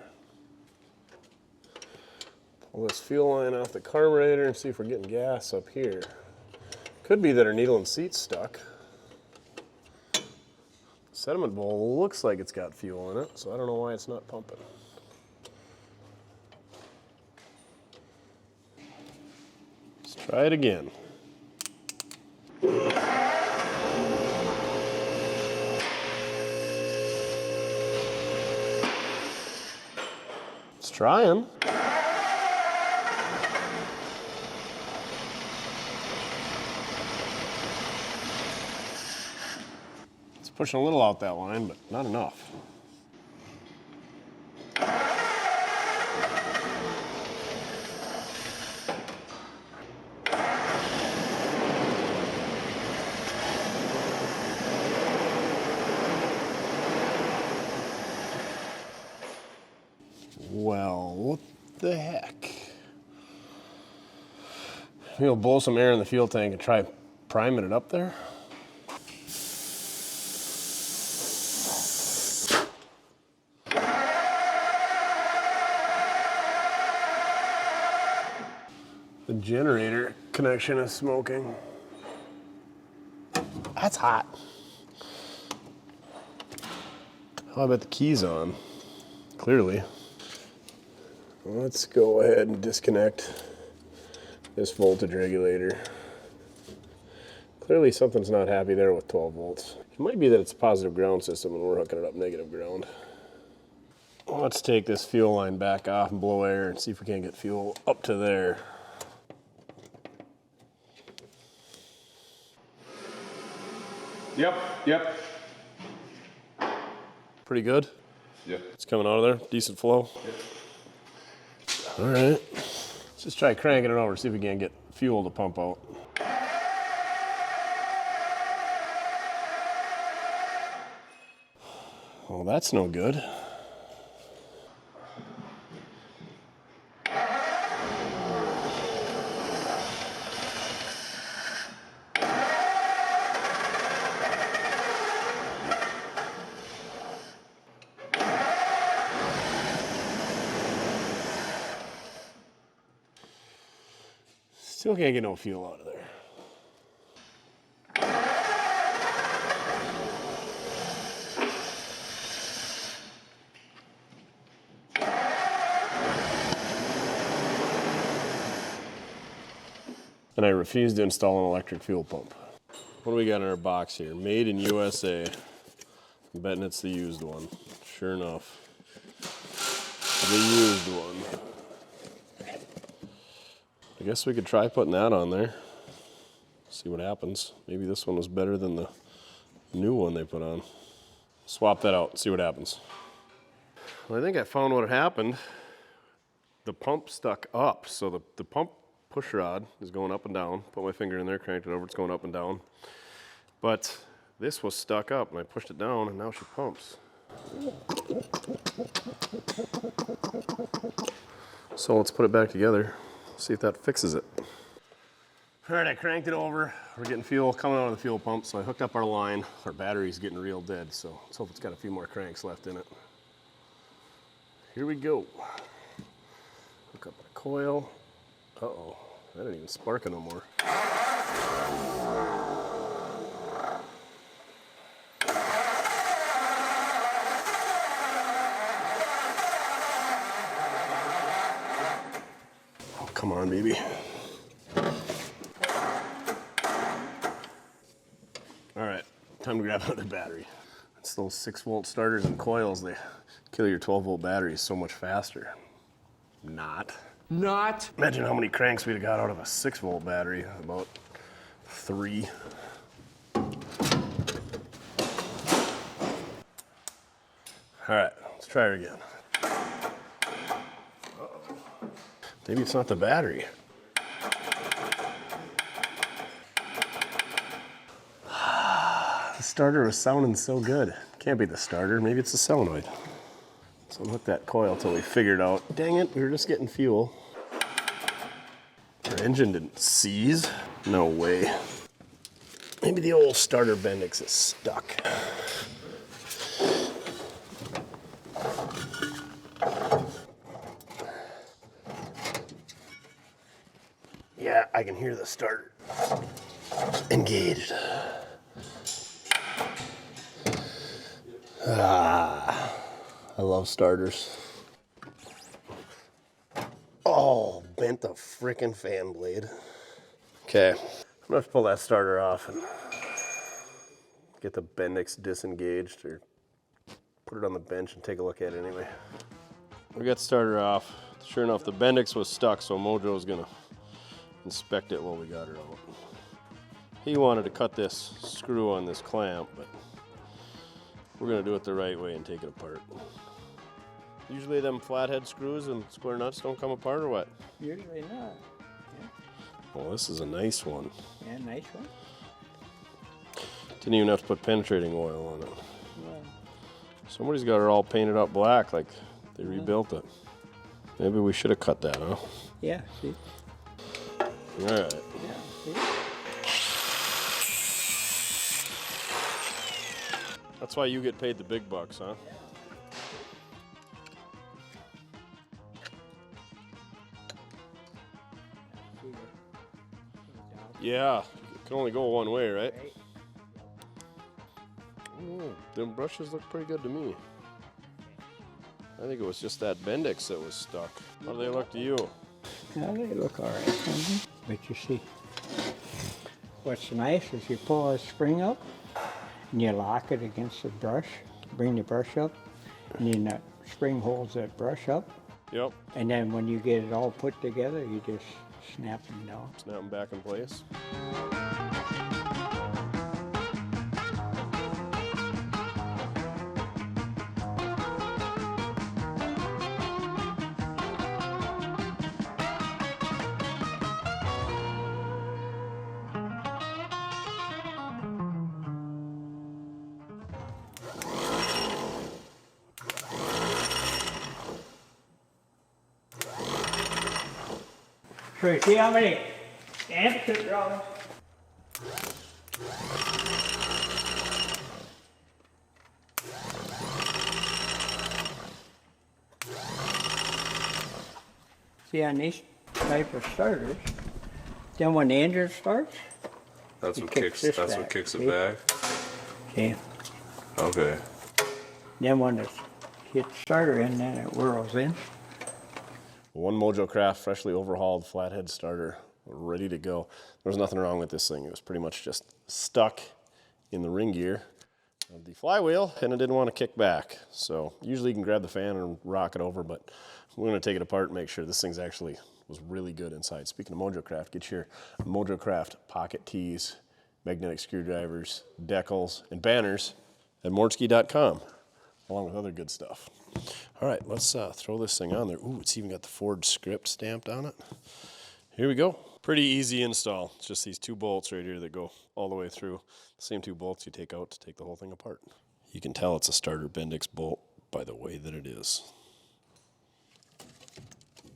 Pull this fuel line off the carburetor and see if we're getting gas up here. Could be that our needle and seat's stuck. Sediment bowl looks like it's got fuel in it, so I don't know why it's not pumping. Let's try it again. It's trying. Pushing a little out that line, but not enough. Well, what the heck? Maybe we'll blow some air in the fuel tank and try priming it up there. The generator connection is smoking. That's hot. How about the key's on? Clearly. Let's go ahead and disconnect this voltage regulator. Clearly something's not happy there with 12 volts. It might be that it's a positive ground system and we're hooking it up negative ground. Let's take this fuel line back off and blow air and see if we can't get fuel up to there. Yep. Pretty good? Yep. It's coming out of there, decent flow? Yep. All right, let's just try cranking it over, see if we can get fuel to pump out. Well, that's no good. Still can't get no fuel out of there. And I refuse to install an electric fuel pump. What do we got in our box here? Made in USA. I'm betting it's the used one. Sure enough. The used one. I guess we could try putting that on there. See what happens. Maybe this one was better than the new one they put on. Swap that out, see what happens. Well, I think I found what happened. The pump stuck up, so the pump push rod is going up and down. Put my finger in there, cranked it over, it's going up and down. But this was stuck up, and I pushed it down, and now she pumps. So let's put it back together. See if that fixes it. All right, I cranked it over. We're getting fuel coming out of the fuel pump, so I hooked up our line. Our battery's getting real dead, so let's hope it's got a few more cranks left in it. Here we go. Hook up our coil. Uh-oh, that ain't even sparking no more. Come on, baby. All right, time to grab another battery. It's those 6-volt starters and coils, they kill your 12-volt batteries so much faster. Not. Imagine how many cranks we'd have got out of a 6-volt battery. About 3. All right, let's try her again. Maybe it's not the battery. The starter was sounding so good. Can't be the starter, maybe it's the solenoid. So unhook that coil till we figured out, dang it, we were just getting fuel. Our engine didn't seize. No way. Maybe the old starter Bendix is stuck. Yeah, I can hear the starter engaged. Ah, I love starters. Oh, bent the frickin' fan blade. Okay, I'm gonna have to pull that starter off and get the Bendix disengaged or put it on the bench and take a look at it anyway. We got the starter off. Sure enough, the Bendix was stuck, so Mojo's gonna inspect it while we got her out. He wanted to cut this screw on this clamp, but We're gonna do it the right way and take it apart. Usually them flathead screws and square nuts don't come apart or what? Usually not. Yeah, Well, this is a nice one. yeah, nice one. Didn't even have to put penetrating oil on it. Well, Somebody's got it all painted up black like they rebuilt it. Maybe we should have cut that, huh? yeah, see? All right. Yeah, see? That's why you get paid the big bucks, huh? Yeah, it can only go one way, right? Ooh, them brushes look pretty good to me. I think it was just that Bendix that was stuck. How do they look to you? Yeah, they look all right. But you see, what's nice is you pull a spring up and you lock it against the brush, bring the brush up, and then that spring holds that brush up. Yep. And then when you get it all put together, you just snap them down. Snap them back in place. So you see how many stamps it draws? See on these type of starters, then when the engine starts, That's It what kicks kicks. this That's what back, kicks it see? back. see, Okay. then when it hits starter in, then it whirls in. One Mojo Craft freshly overhauled flathead starter, ready to go. There was nothing wrong with this thing. It was pretty much just stuck in the ring gear of the flywheel, and it didn't want to kick back. So usually you can grab the fan and rock it over, but we're going to take it apart and make sure this thing's actually was really good inside. Speaking of Mojo Craft, get your Mojo Craft pocket tees, magnetic screwdrivers, decals, and banners at mortske.com, along with other good stuff. All right, let's throw this thing on there. Ooh, it's even got the Ford script stamped on it. Here we go. Pretty easy install. It's just these two bolts right here that go all the way through. The same two bolts you take out to take the whole thing apart. You can tell it's a starter Bendix bolt by the way that it is.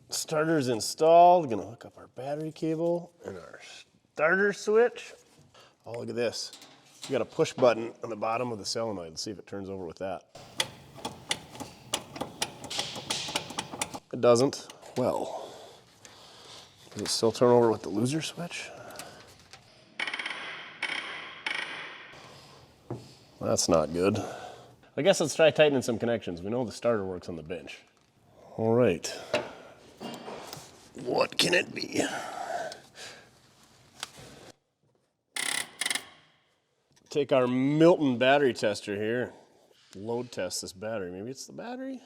Starter's installed. Gonna hook up our battery cable and our starter switch. Oh, look at this. You got a push button on the bottom of the solenoid. Let's see if it turns over with that. It doesn't. Well, does it still turn over with the loser switch? That's not good. I guess let's try tightening some connections. We know the starter works on the bench. All right. What can it be? Take our Milton battery tester here. Load test this battery. Maybe it's the battery?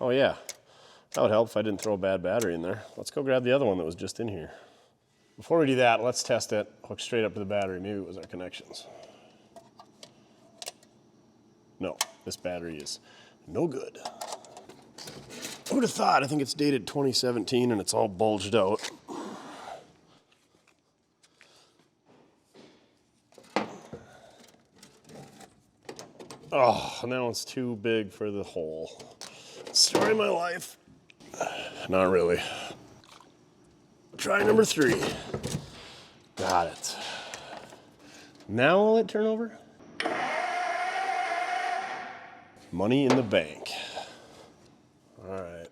Oh yeah. That would help if I didn't throw a bad battery in there. Let's go grab the other one that was just in here. Before we do that, let's test it. Hook straight up to the battery. Maybe it was our connections. No, this battery is no good. Who would have thought? I think it's dated 2017 and it's all bulged out. Oh, and that one's too big for the hole. Story of my life. Not really. Try number 3. Got it. Now will it turn over? Money in the bank. All right.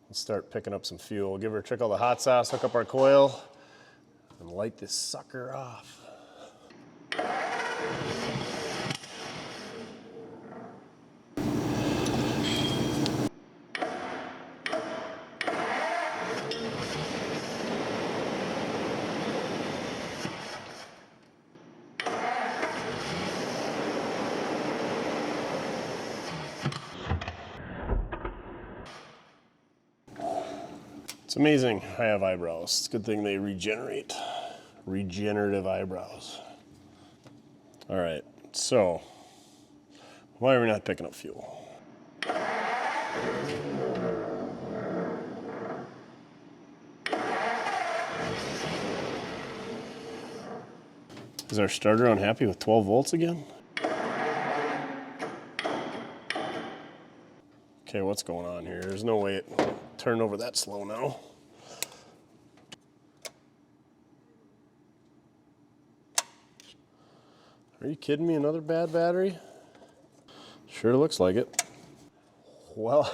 Let's start picking up some fuel. Give her a trickle of the hot sauce, hook up our coil, and light this sucker off. It's amazing I have eyebrows. It's a good thing they regenerate. Regenerative eyebrows. All right, so Why are we not picking up fuel? Is our starter unhappy with 12 volts again? Okay, what's going on here? There's no way it turned over that slow now. Are you kidding me? Another bad battery? Sure looks like it. Well,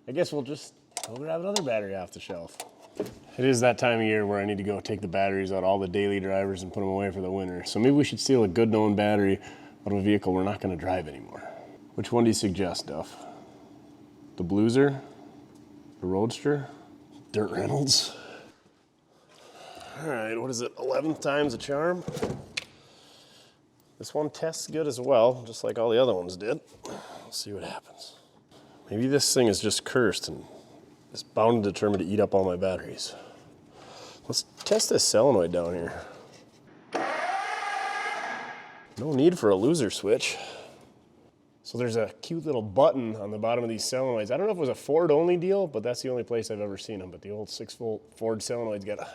I guess we'll grab another battery off the shelf. It is that time of year where I need to go take the batteries out, all the daily drivers, and put them away for the winter. So maybe we should steal a good known battery out of a vehicle we're not going to drive anymore. Which one do you suggest, Duff? The Blueser? The Roadster? Dirt Reynolds? All right, what is it? 11th time's a charm? This one tests good as well, just like all the other ones did. We'll see what happens. Maybe this thing is just cursed and is bound and determined to eat up all my batteries. Let's test this solenoid down here. No need for a loser switch. So there's a cute little button on the bottom of these solenoids. I don't know if it was a Ford only deal, but that's the only place I've ever seen them. But the old 6-volt Ford solenoid's got a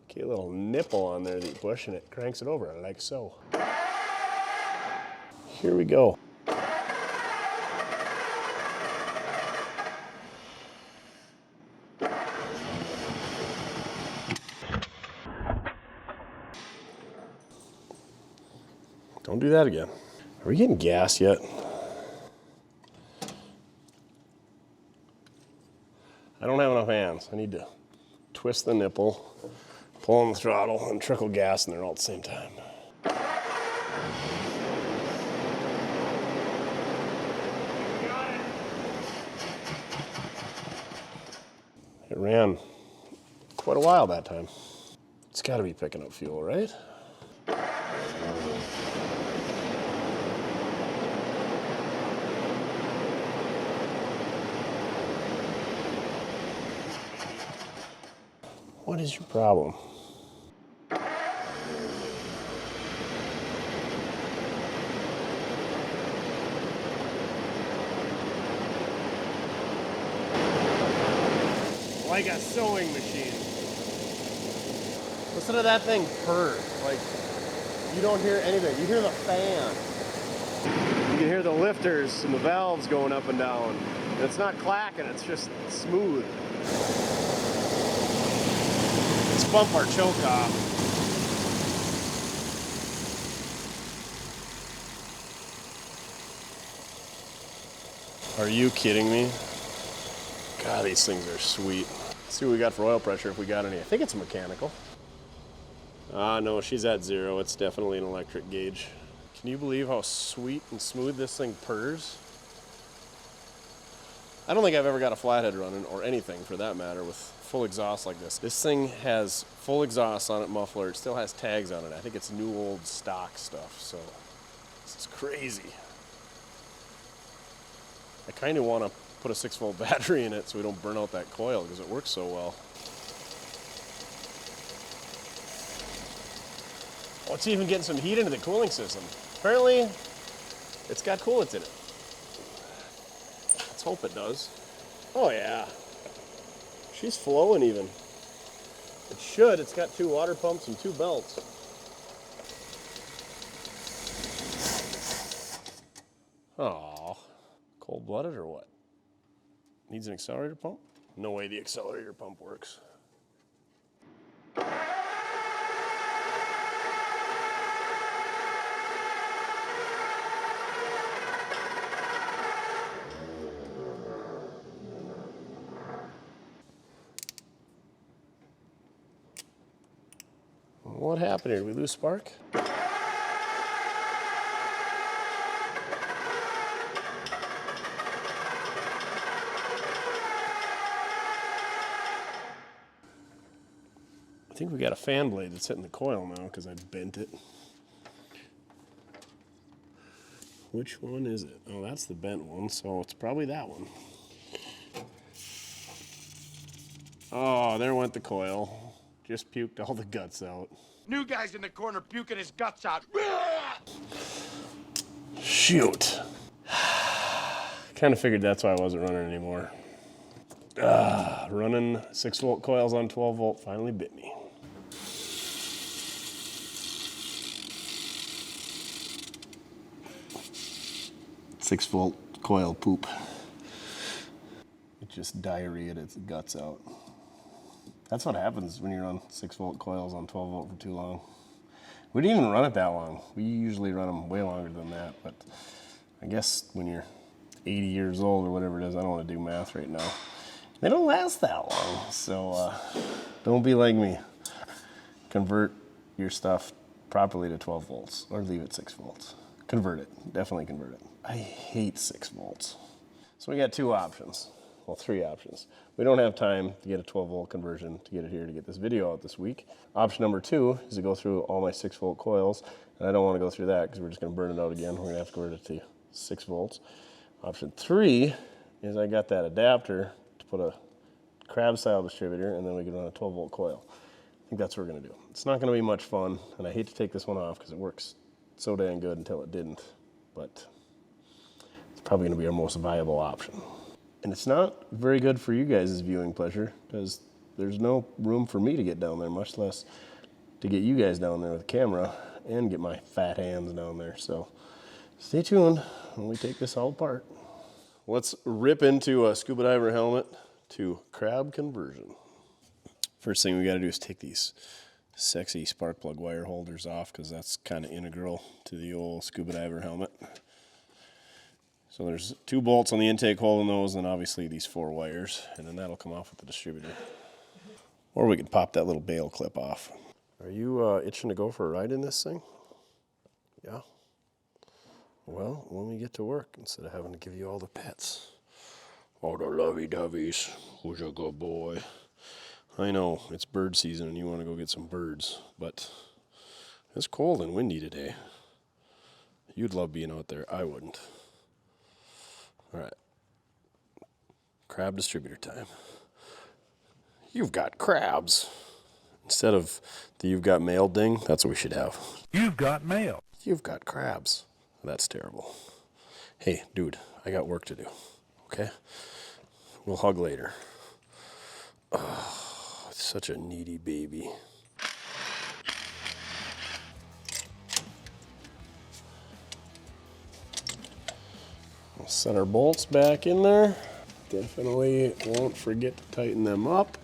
cute little nipple on there that you push and it cranks it over like so. Here we go. Don't do that again. Are we getting gas yet? I don't have enough hands. I need to twist the nipple, pull on the throttle, and trickle gas in there all at the same time. It ran quite a while that time. It's got to be picking up fuel, right? What is your problem? Like a sewing machine. Listen to that thing purr. Like, you don't hear anything. You hear the fan. You can hear the lifters and the valves going up and down. And it's not clacking, it's just smooth. Let's bump our choke off. Are you kidding me? God, these things are sweet. Let's see what we got for oil pressure if we got any. I think it's mechanical. No, she's at 0. It's definitely an electric gauge. Can you believe how sweet and smooth this thing purrs? I don't think I've ever got a flathead running, or anything for that matter, with full exhaust like this. This thing has full exhaust on it, muffler. It still has tags on it. I think it's new old stock stuff, so this is crazy. I kind of want to put a 6-volt battery in it so we don't burn out that coil because it works so well. Oh, it's even getting some heat into the cooling system. Apparently, it's got coolants in it. Let's hope it does. Oh yeah. She's flowing even. It should. It's got 2 water pumps and 2 belts. Oh, cold-blooded or what? Needs an accelerator pump? No way the accelerator pump works. What happened here? Did we lose spark? I think we got a fan blade that's hitting the coil now because I bent it. Which one is it? Oh, that's the bent one, so it's probably that one. Oh, there went the coil. Just puked all the guts out. New guy's in the corner puking his guts out. Shoot. Kind of figured that's why I wasn't running anymore. Running 6-volt coils on 12-volt finally bit me. Six-volt coil poop. It just diarrheaed its guts out. That's what happens when you run 6-volt coils on 12-volt for too long. We didn't even run it that long. We usually run them way longer than that, but I guess when you're 80 years old or whatever it is, I don't want to do math right now. They don't last that long, so don't be like me. Convert your stuff properly to 12 volts or leave it 6 volts. Convert it, definitely convert it. I hate 6 volts. So we got 2 options, well 3 options. We don't have time to get a 12-volt conversion to get it here to get this video out this week. Option number 2 is to go through all my 6-volt coils, and I don't want to go through that because we're just going to burn it out again. We're going to have to convert it to 6 volts. Option 3 is I got that adapter to put a crab style distributor, and then we can run a 12-volt coil. I think that's what we're going to do. It's not going to be much fun, and I hate to take this one off because it works so dang good until it didn't, but it's probably going to be our most viable option. And it's not very good for you guys' viewing pleasure because there's no room for me to get down there, much less to get you guys down there with a camera and get my fat hands down there. So stay tuned when we take this all apart. Let's rip into a scuba diver helmet to crab conversion. First thing we got to do is take these sexy spark plug wire holders off because that's kind of integral to the old scuba diver helmet. So there's 2 bolts on the intake hole in those, and obviously these 4 wires, and then that'll come off with the distributor. Or we can pop that little bail clip off. Are you itching to go for a ride in this thing? Yeah? Well, when we get to work, instead of having to give you all the pets. All the lovey-doveys. Who's a good boy? I know, it's bird season and you want to go get some birds, but it's cold and windy today. You'd love being out there. I wouldn't. All right. Crab distributor time. You've got crabs. Instead of the you've got mail ding, that's what we should have. You've got mail. You've got crabs. That's terrible. Hey, dude, I got work to do. Okay? We'll hug later. Oh, it's such a needy baby. We'll set our bolts back in there. Definitely won't forget to tighten them up.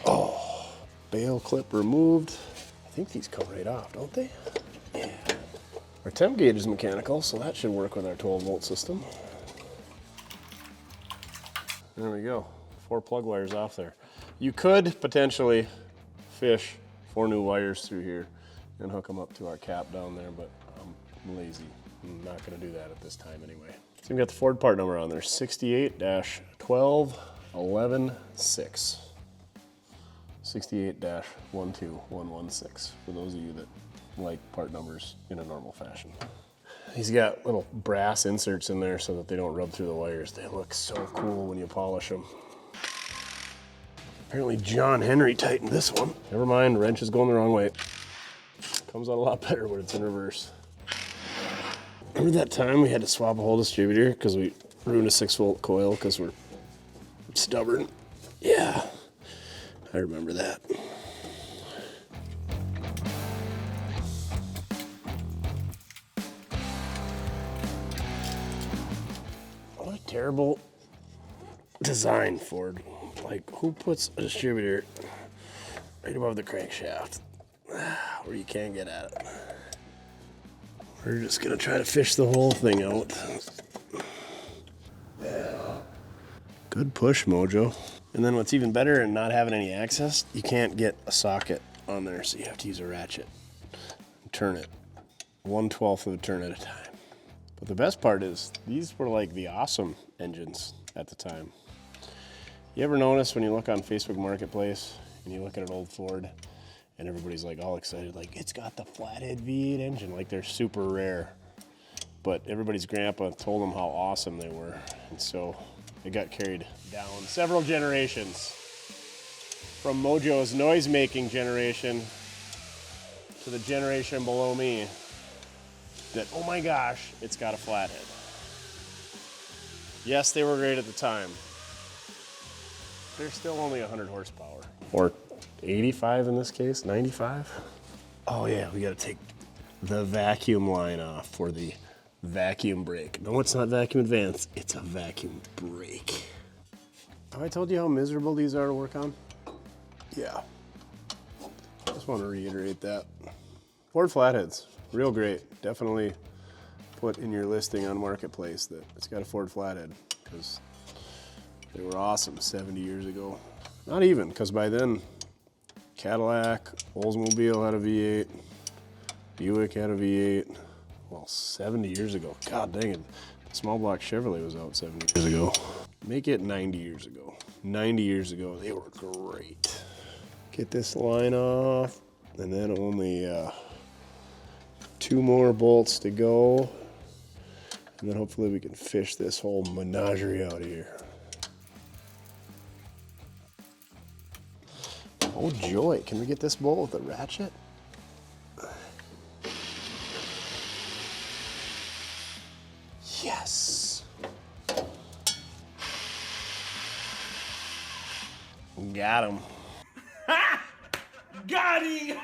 Oh, bail clip removed. I think these come right off, don't they? Yeah. Our temp gauge is mechanical, so that should work with our 12-volt system. There we go. 4 plug wires off there. You could potentially fish 4 new wires through here and hook them up to our cap down there, but I'm lazy. I'm not going to do that at this time anyway. So we've got the Ford part number on there, 68-12-11-6. 68-12116, for those of you that like part numbers in a normal fashion. He's got little brass inserts in there so that they don't rub through the wires. They look so cool when you polish them. Apparently John Henry tightened this one. Never mind, wrench is going the wrong way. Comes out a lot better when it's in reverse. Remember that time we had to swap a whole distributor because we ruined a 6-volt coil because we're stubborn? Yeah, I remember that. What a terrible design, Ford. Like, who puts a distributor right above the crankshaft where you can't get at it? We're just gonna try to fish the whole thing out. Yeah. Good push, Mojo. And then what's even better in not having any access, you can't get a socket on there, so you have to use a ratchet and turn it 1/12 of a turn at a time. But the best part is these were like the awesome engines at the time. You ever notice when you look on Facebook Marketplace and you look at an old Ford and everybody's like all excited, like it's got the flathead V8 engine, like they're super rare. But everybody's grandpa told them how awesome they were. And so it got carried down several generations from Mojo's noise-making generation to the generation below me that, oh my gosh, it's got a flathead. Yes, they were great at the time. They're still only 100 horsepower. Or 85 in this case, 95. Oh yeah, we gotta take the vacuum line off for the vacuum brake. No, it's not vacuum advance, it's a vacuum brake. Have I told you how miserable these are to work on? Yeah. Just want to reiterate that. Ford flatheads, real great. Definitely put in your listing on Marketplace that it's got a Ford flathead, because they were awesome 70 years ago. Not even, because by then, Cadillac, Oldsmobile had a V8, Buick had a V8. Well, 70 years ago, god dang it. The small block Chevrolet was out 70 years ago. Make it 90 years ago. 90 years ago, they were great. Get this line off, and then only 2 more bolts to go. And then hopefully we can fish this whole menagerie out of here. Oh joy, can we get this bolt with a ratchet? Yes. Got him. Got him!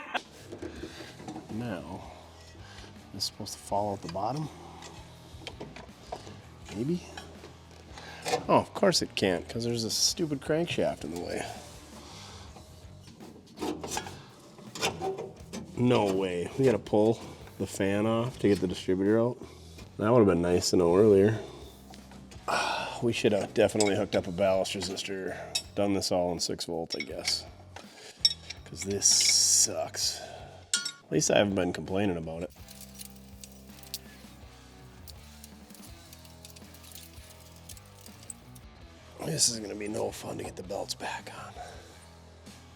Now, this is supposed to fall out the bottom? Maybe? Oh, of course it can't, because there's a stupid crankshaft in the way. No way. We gotta pull the fan off to get the distributor out. That would have been nice to know earlier. We should have definitely hooked up a ballast resistor. Done this all in 6 volts, I guess. Because this sucks. At least I haven't been complaining about it. This is gonna be no fun to get the belts back on.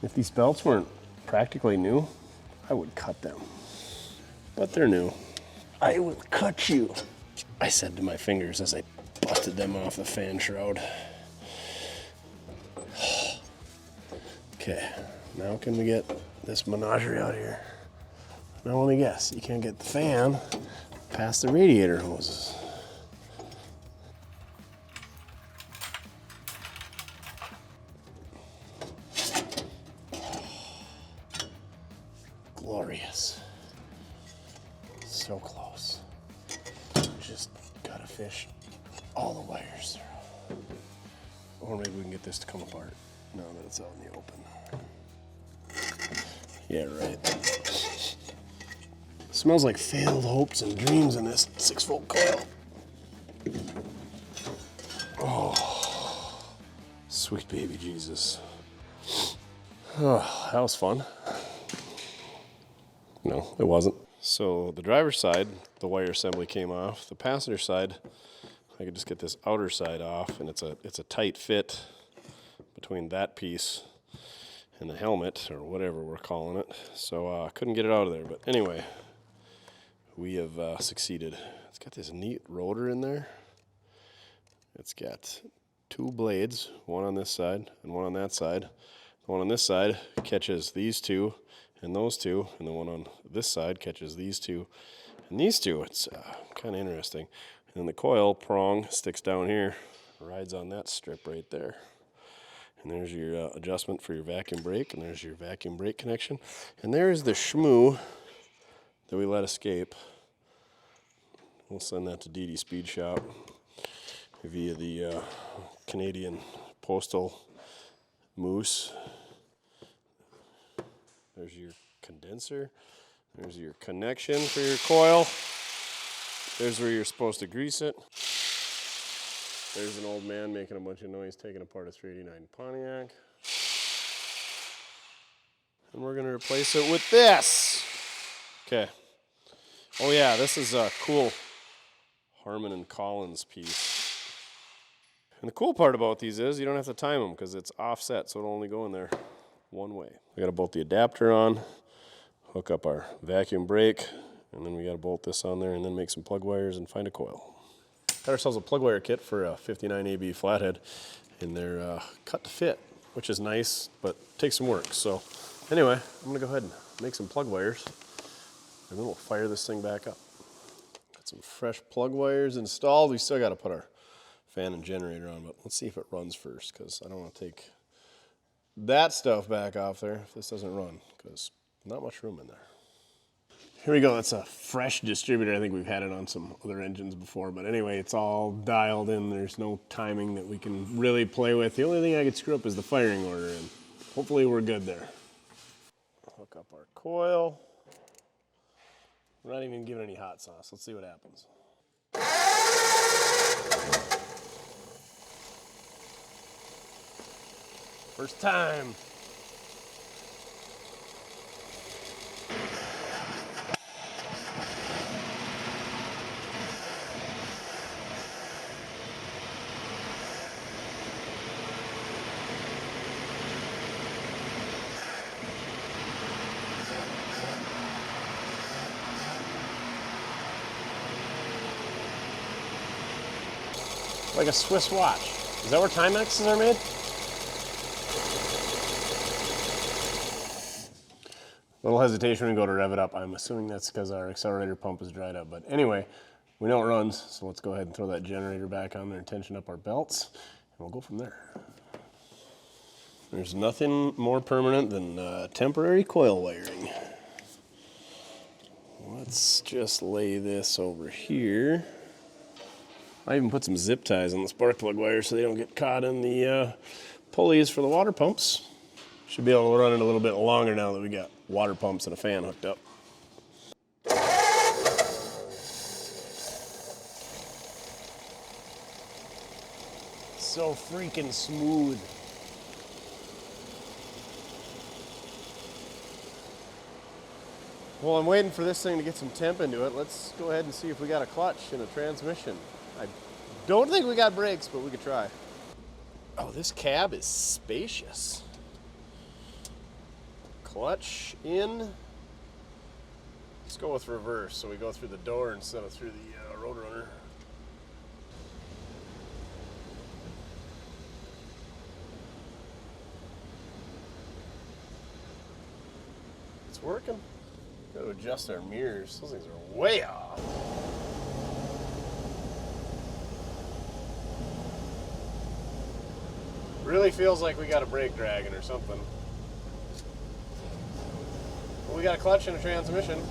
If these belts weren't practically new, I would cut them. But they're new. I will cut you, I said to my fingers as I busted them off the fan shroud. Okay, now can we get this menagerie out of here? Now let me guess, you can't get the fan past the radiator hoses. Glorious. So close. Just gotta fish all the wires through. Or maybe we can get this to come apart now that it's out in the open. Yeah, right. Smells like failed hopes and dreams in this 6-volt coil. Oh, sweet baby Jesus. Oh, that was fun. No, it wasn't. So the driver's side, the wire assembly came off. The passenger side, I could just get this outer side off, and it's a tight fit between that piece and the helmet, or whatever we're calling it. So I couldn't get it out of there. But anyway, we have succeeded. It's got this neat rotor in there. It's got 2 blades, one on this side and one on that side. The one on this side catches these 2 and those 2, and the one on this side catches these 2 and these 2. It's kind of interesting. And then the coil prong sticks down here, rides on that strip right there. And there's your adjustment for your vacuum brake, and there's your vacuum brake connection. And there's the shmoo that we let escape. We'll send that to DD Speed Shop via the Canadian Postal Moose. There's your condenser. There's your connection for your coil. There's where you're supposed to grease it. There's an old man making a bunch of noise taking apart a 389 Pontiac. And we're gonna replace it with this. Okay. Oh yeah, this is a cool Harman and Collins piece. And the cool part about these is you don't have to time them because it's offset, so it'll only go in there one way. We gotta bolt the adapter on, hook up our vacuum brake, and then we gotta bolt this on there and then make some plug wires and find a coil. Got ourselves a plug wire kit for a 59 AB flathead, and they're cut to fit, which is nice, but takes some work. So anyway, I'm gonna go ahead and make some plug wires, and then we'll fire this thing back up. Got some fresh plug wires installed. We still gotta put our fan and generator on, but let's see if it runs first, because I don't want to take that stuff back off there if this doesn't run, because not much room in there. Here we go. That's a fresh distributor. I think we've had it on some other engines before, but anyway, it's all dialed in. There's no timing that we can really play with. The only thing I could screw up is the firing order, and hopefully we're good there. Hook up our coil. We're not even giving any hot sauce. Let's see what happens. First time. Like a Swiss watch. Is that where Timexes are made? Little hesitation when we go to rev it up. I'm assuming that's because our accelerator pump is dried up. But anyway, we know it runs, so let's go ahead and throw that generator back on there and tension up our belts, and we'll go from there. There's nothing more permanent than temporary coil wiring. Let's just lay this over here. I even put some zip ties on the spark plug wires so they don't get caught in the pulleys for the water pumps. Should be able to run it a little bit longer now that we got water pumps and a fan hooked up. So freaking smooth. Well, I'm waiting for this thing to get some temp into it. Let's go ahead and see if we got a clutch and a transmission. I don't think we got brakes, but we could try. Oh, this cab is spacious. Clutch in. Let's go with reverse, so we go through the door instead of through the Roadrunner. It's working. Got to adjust our mirrors. Those things are way off. Really feels like we got a brake dragging or something. Well, we got a clutch and a transmission.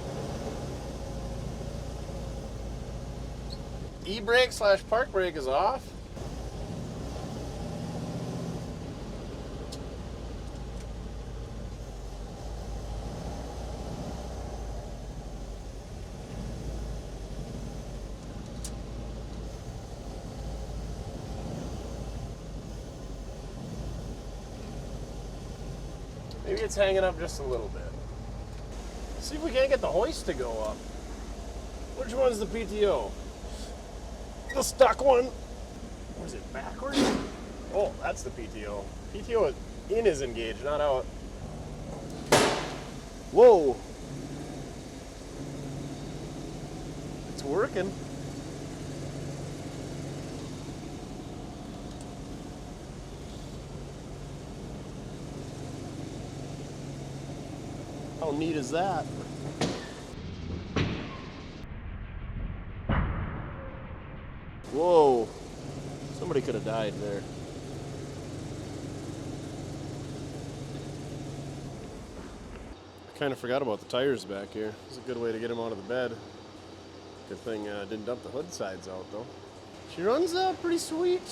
E-brake / park brake is off. Maybe it's hanging up just a little bit. See if we can't get the hoist to go up. Which one's the PTO? The stuck one. Or is it backwards? Oh, that's the PTO. PTO in is engaged, not out. Whoa. It's working. How neat is that? Whoa, somebody could have died there. I kind of forgot about the tires back here. It's a good way to get them out of the bed. Good thing didn't dump the hood sides out though. She runs pretty sweet.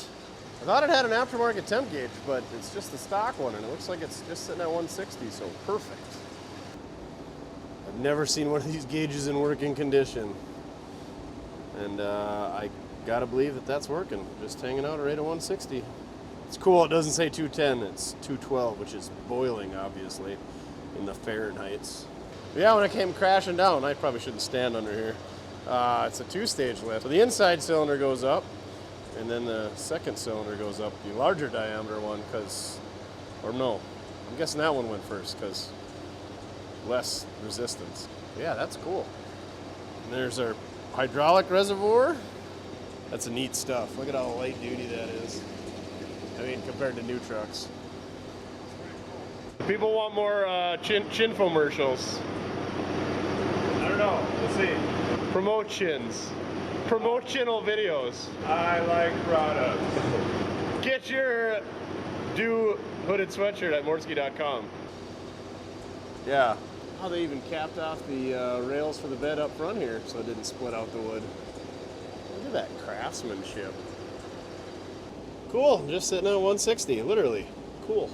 I thought it had an aftermarket temp gauge, but it's just the stock one, and it looks like it's just sitting at 160, so perfect. I've never seen one of these gauges in working condition. And I gotta believe that that's working. Just hanging out right at 160. It's cool, it doesn't say 210, it's 212, which is boiling, obviously, in the Fahrenheits. But yeah, when it came crashing down, I probably shouldn't stand under here. It's a two-stage lift. So the inside cylinder goes up, and then the second cylinder goes up, the larger diameter one, or no, I'm guessing that one went first, because less resistance. Yeah, that's cool. And there's our hydraulic reservoir. That's a neat stuff. Look at how light duty that is. I mean, compared to new trucks. People want more chinfomercials. I don't know. We'll see. Promote chins. promotional videos. I like products. Get your Do hooded sweatshirt at mortske.com. Yeah. Oh, they even capped off the rails for the bed up front here so it didn't split out the wood. Look at that craftsmanship. Cool, just sitting at 160, literally. Cool.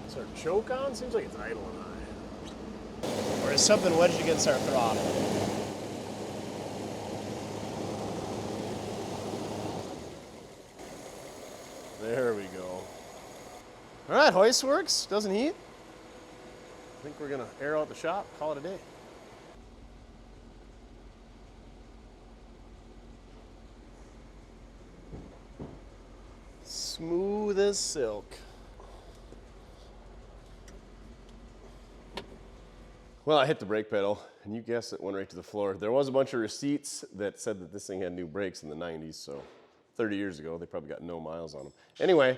Is our choke on? Seems like it's idling high. Or is something wedged against our throttle? There we go. All right, hoist works, doesn't heat. I think we're gonna air out the shop, call it a day. Smooth as silk. Well, I hit the brake pedal, and you guessed it, went right to the floor. There was a bunch of receipts that said that this thing had new brakes in the 90s, so 30 years ago, they probably got no miles on them. Anyway,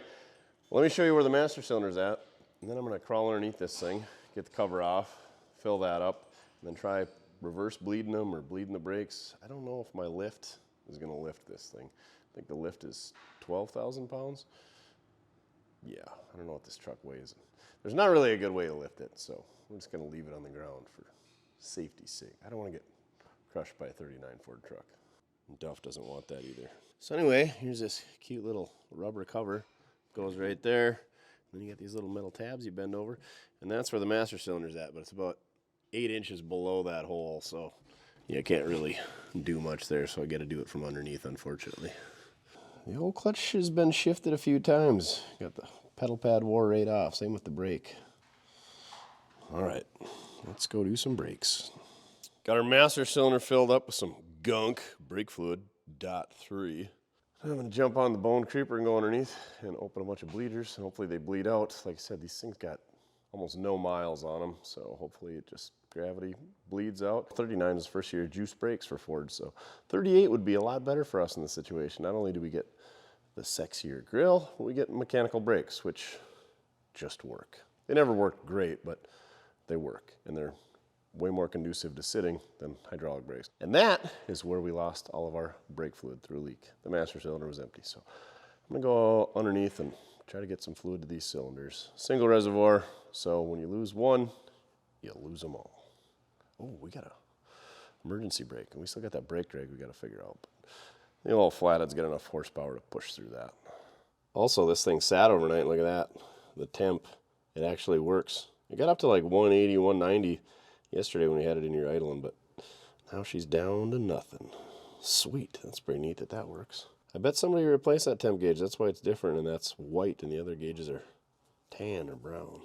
let me show you where the master cylinder's at, and then I'm gonna crawl underneath this thing, get the cover off, fill that up, and then try reverse bleeding them or bleeding the brakes. I don't know if my lift is gonna lift this thing. I think the lift is 12,000 pounds. Yeah, I don't know what this truck weighs. There's not really a good way to lift it, so we're just gonna leave it on the ground for safety's sake. I don't wanna get crushed by a 39 Ford truck. And Duff doesn't want that either. So anyway, here's this cute little rubber cover. Goes right there. Then you got these little metal tabs you bend over, and that's where the master cylinder's at, but it's about 8 inches below that hole, so yeah, I can't really do much there, so I gotta do it from underneath, unfortunately. The old clutch has been shifted a few times. Got the pedal pad wore right off, same with the brake. All right, let's go do some brakes. Got our master cylinder filled up with some gunk, brake fluid, .3. I'm gonna jump on the bone creeper and go underneath and open a bunch of bleeders, and hopefully they bleed out. Like I said, these things got almost no miles on them, so hopefully it just gravity bleeds out. 39 is first year juice brakes for Ford, so 38 would be a lot better for us in this situation. Not only do we get the sexier grill, but we get mechanical brakes, which just work. They never worked great, but they work, and they're way more conducive to sitting than hydraulic brakes. And that is where we lost all of our brake fluid through a leak. The master cylinder was empty, so I'm gonna go underneath and try to get some fluid to these cylinders. Single reservoir, so when you lose one, you lose them all. Oh, we got a emergency brake, and we still got that brake drag we gotta figure out. But the old flathead's got enough horsepower to push through that. Also, this thing sat overnight, look at that. The temp, it actually works. It got up to like 180, 190 yesterday when we had it in here idling, but now she's down to nothing. Sweet, that's pretty neat that that works. I bet somebody replaced that temp gauge. That's why it's different, and that's white, and the other gauges are tan or brown.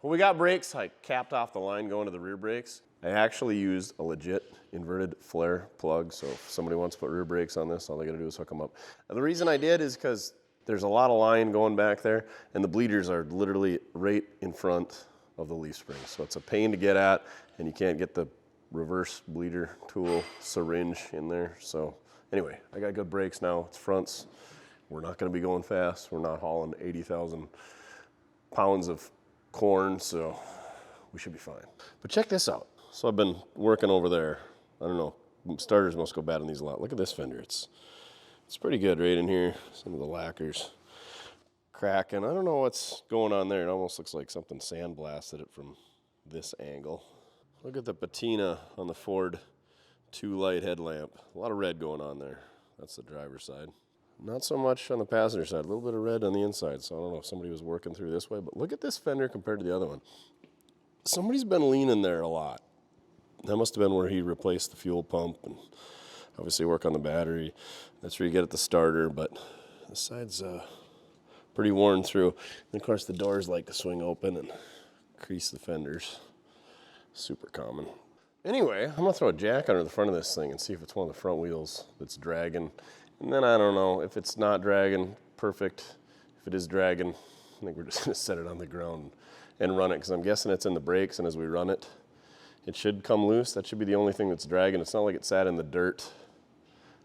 When we got brakes, I capped off the line going to the rear brakes. I actually used a legit inverted flare plug, so if somebody wants to put rear brakes on this, all they gotta do is hook them up. And the reason I did is because there's a lot of line going back there, and the bleeders are literally right in front of the leaf spring. So it's a pain to get at, and you can't get the reverse bleeder tool syringe in there. So anyway, I got good brakes now. It's fronts. We're not gonna be going fast. We're not hauling 80,000 pounds of corn, so we should be fine. But check this out. So I've been working over there. I don't know, starters must go bad on these a lot. Look at this fender. It's pretty good right in here. Some of the lacquers cracking. I don't know what's going on there. It almost looks like something sandblasted it from this angle. Look at the patina on the Ford 2 light headlamp. A lot of red going on there. That's the driver's side. Not so much on the passenger side. A little bit of red on the inside. So I don't know if somebody was working through this way, but look at this fender compared to the other one. Somebody's been leaning there a lot. That must have been where he replaced the fuel pump and obviously work on the battery. That's where you get at the starter, but the side's pretty worn through. And of course the doors like to swing open and crease the fenders. Super common. Anyway, I'm gonna throw a jack under the front of this thing and see if it's one of the front wheels that's dragging. And then I don't know, if it's not dragging, perfect. If it is dragging, I think we're just gonna set it on the ground and run it, because I'm guessing it's in the brakes, and as we run it, it should come loose. That should be the only thing that's dragging. It's not like it sat in the dirt.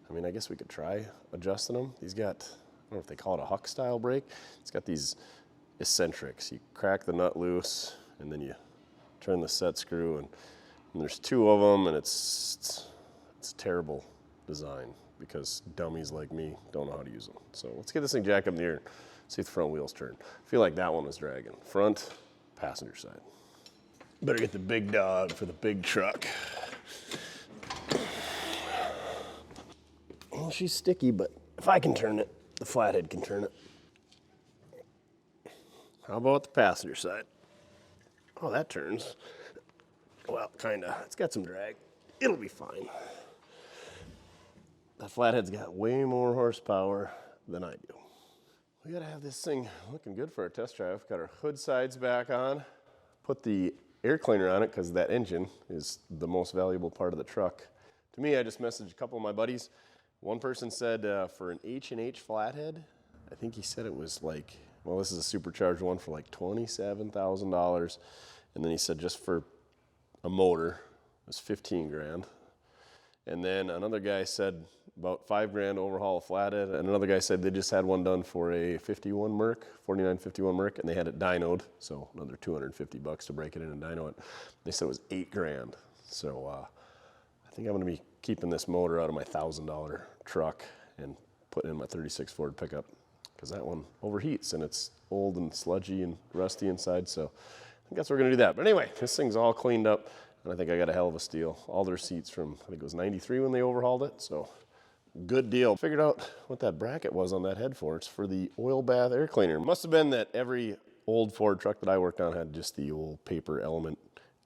I mean, I guess we could try adjusting them. These got, I don't know if they call it a Huck style brake. It's got these eccentrics. You crack the nut loose, and then you turn the set screw, and there's 2 of them, and it's a terrible design. because dummies like me don't know how to use them. So let's get this thing jacked up in the air, see if the front wheels turn. I feel like that one was dragging. Front, passenger side. Better get the big dog for the big truck. Well, she's sticky, but if I can turn it, the flathead can turn it. How about the passenger side? Oh, that turns. Well, kinda. It's got some drag. It'll be fine. That flathead's got way more horsepower than I do. We gotta have this thing looking good for our test drive. Got our hood sides back on. Put the air cleaner on it because that engine is the most valuable part of the truck. To me, I just messaged a couple of my buddies. One person said for an H&H flathead, I think he said it was like, well, this is a supercharged one for like $27,000. And then he said just for a motor, it was 15 grand. And then another guy said about 5 grand overhaul a flathead. And another guy said they just had one done for a 51 Merc, 4951 Merc, and they had it dynoed. So another $250 to break it in and dyno it. They said it was 8 grand. So I think I'm gonna be keeping this motor out of my $1,000 truck and putting in my 36 Ford pickup, because that one overheats and it's old and sludgy and rusty inside. So I think that's where we're gonna do that. But anyway, this thing's all cleaned up and I think I got a hell of a steal. All their seats from, I think it was 93 when they overhauled it. So good deal. Figured out what that bracket was on that head for. It's for the oil bath air cleaner. Must have been that every old Ford truck that I worked on had just the old paper element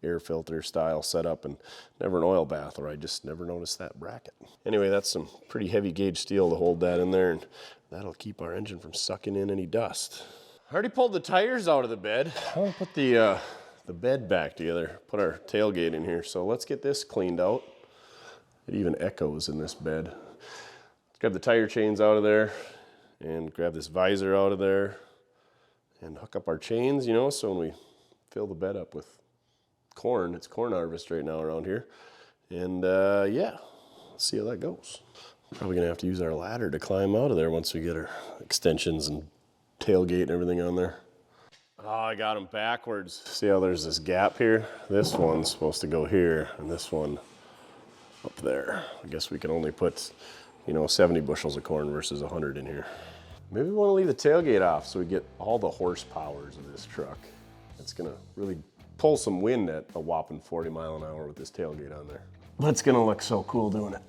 air filter style setup and never an oil bath, or I just never noticed that bracket. Anyway, that's some pretty heavy gauge steel to hold that in there, and that'll keep our engine from sucking in any dust. I already pulled the tires out of the bed. I'm gonna put the bed back together, put our tailgate in here. So let's get this cleaned out. It even echoes in this bed. Let's grab the tire chains out of there and grab this visor out of there and hook up our chains, you know, so when we fill the bed up with corn, it's corn harvest right now around here. And yeah, let's see how that goes. Probably gonna have to use our ladder to climb out of there once we get our extensions and tailgate and everything on there. Oh, I got them backwards. See how there's this gap here? This one's supposed to go here and this one up there. I guess we can only put, you know, 70 bushels of corn versus 100 in here. Maybe we wanna leave the tailgate off so we get all the horsepowers of this truck. It's gonna really pull some wind at a whopping 40 mile an hour with this tailgate on there. But it's gonna look so cool doing it.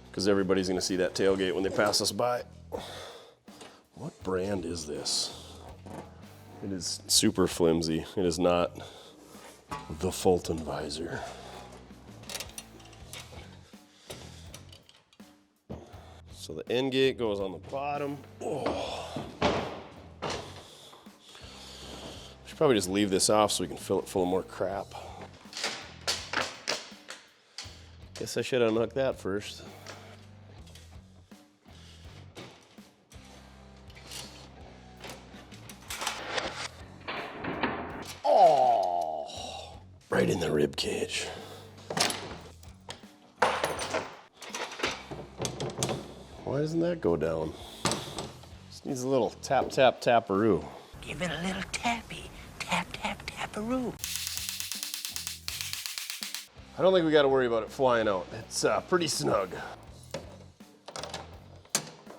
Because everybody's gonna see that tailgate when they pass us by. What brand is this? It is super flimsy. It is not the Fulton visor. So the end gate goes on the bottom. Oh. Should probably just leave this off so we can fill it full of more crap. Guess I should unhook that first. Oh, right in the rib cage. Why doesn't that go down? Just needs a little tap, tap, taparoo. Give it a little tappy. Tap, tap, taparoo. I don't think we got to worry about it flying out. It's pretty snug.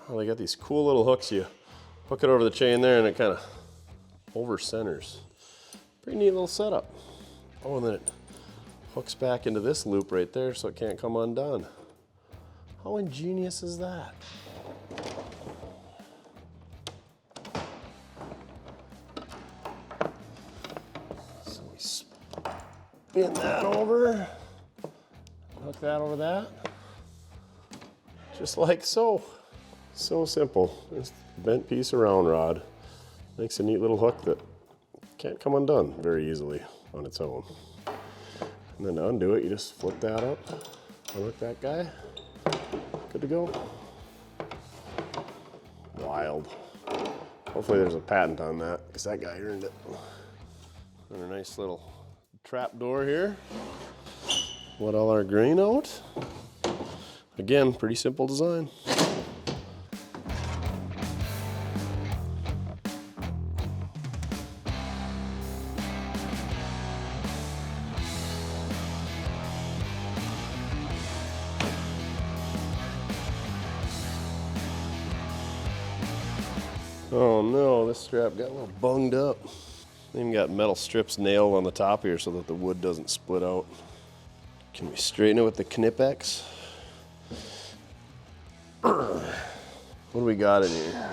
Well, they got these cool little hooks. You hook it over the chain there and it kind of over centers. Pretty neat little setup. Oh, and then it hooks back into this loop right there so it can't come undone. How ingenious is that? So we spin that over, hook that over that, just like so. So simple. Just a bent piece of round rod. Makes a neat little hook that can't come undone very easily on its own. And then to undo it, you just flip that up, unhook that guy. Good to go. Wild. Hopefully there's a patent on that because that guy earned it. And a nice little trap door here. Let all our grain out. Again, pretty simple design. Oh no, this strap got a little bunged up. Even got metal strips nailed on the top here so that the wood doesn't split out. Can we straighten it with the Knipex? What do we got in here?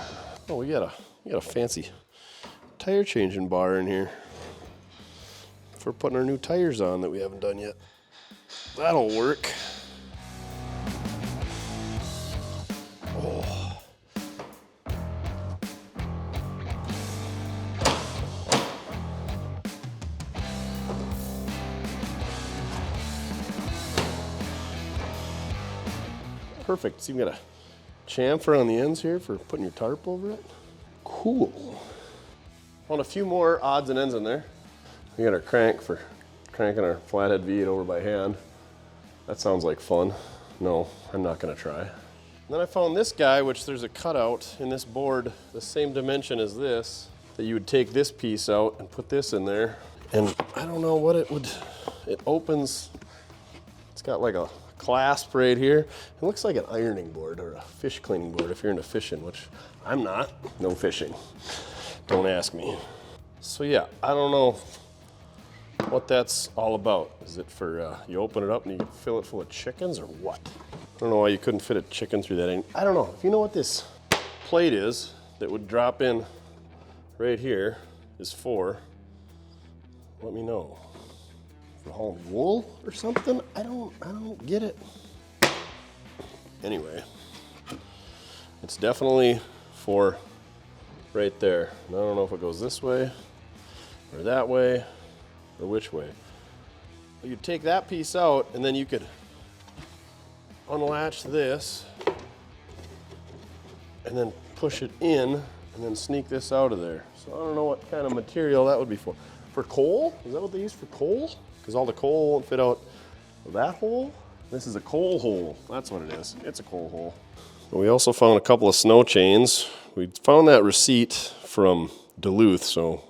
Oh, we got a fancy tire changing bar in here for putting our new tires on that we haven't done yet. That'll work. Oh. Perfect. So you got a chamfer on the ends here for putting your tarp over it. Cool. On a few more odds and ends in there. We got our crank for cranking our flathead V8 over by hand. That sounds like fun. No, I'm not gonna try. And then I found this guy, which there's a cutout in this board, the same dimension as this, that you would take this piece out and put this in there. And I don't know what it would, it opens, it's got like a clasp right here. It looks like an ironing board or a fish cleaning board if you're into fishing, which I'm not. No fishing. Don't ask me. So yeah, I don't know what that's all about. Is it for, you open it up and you can fill it full of chickens or what? I don't know why you couldn't fit a chicken through that. I don't know. If you know what this plate is that would drop in right here is for, let me know. For hauling wool or something? I don't get it. Anyway, it's definitely for right there. And I don't know if it goes this way or that way or which way. But you take that piece out and then you could unlatch this and then push it in and then sneak this out of there. So I don't know what kind of material that would be for. For coal? Is that what they use for coal? Because all the coal won't fit out of that hole. This is a coal hole. That's what it is. It's a coal hole. We also found a couple of snow chains. We found that receipt from Duluth, so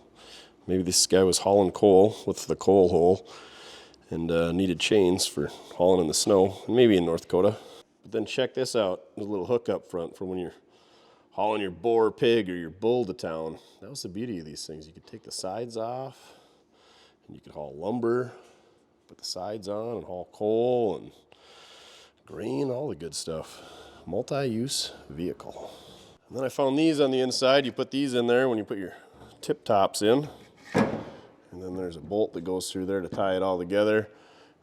maybe this guy was hauling coal with the coal hole and needed chains for hauling in the snow, maybe in North Dakota. But then check this out. There's a little hook up front for when you're hauling your boar, pig, or your bull to town. That was the beauty of these things. You could take the sides off, and you could haul lumber, put the sides on, and haul coal and grain, all the good stuff. Multi-use vehicle. And then I found these on the inside. You put these in there when you put your tip tops in. And then there's a bolt that goes through there to tie it all together,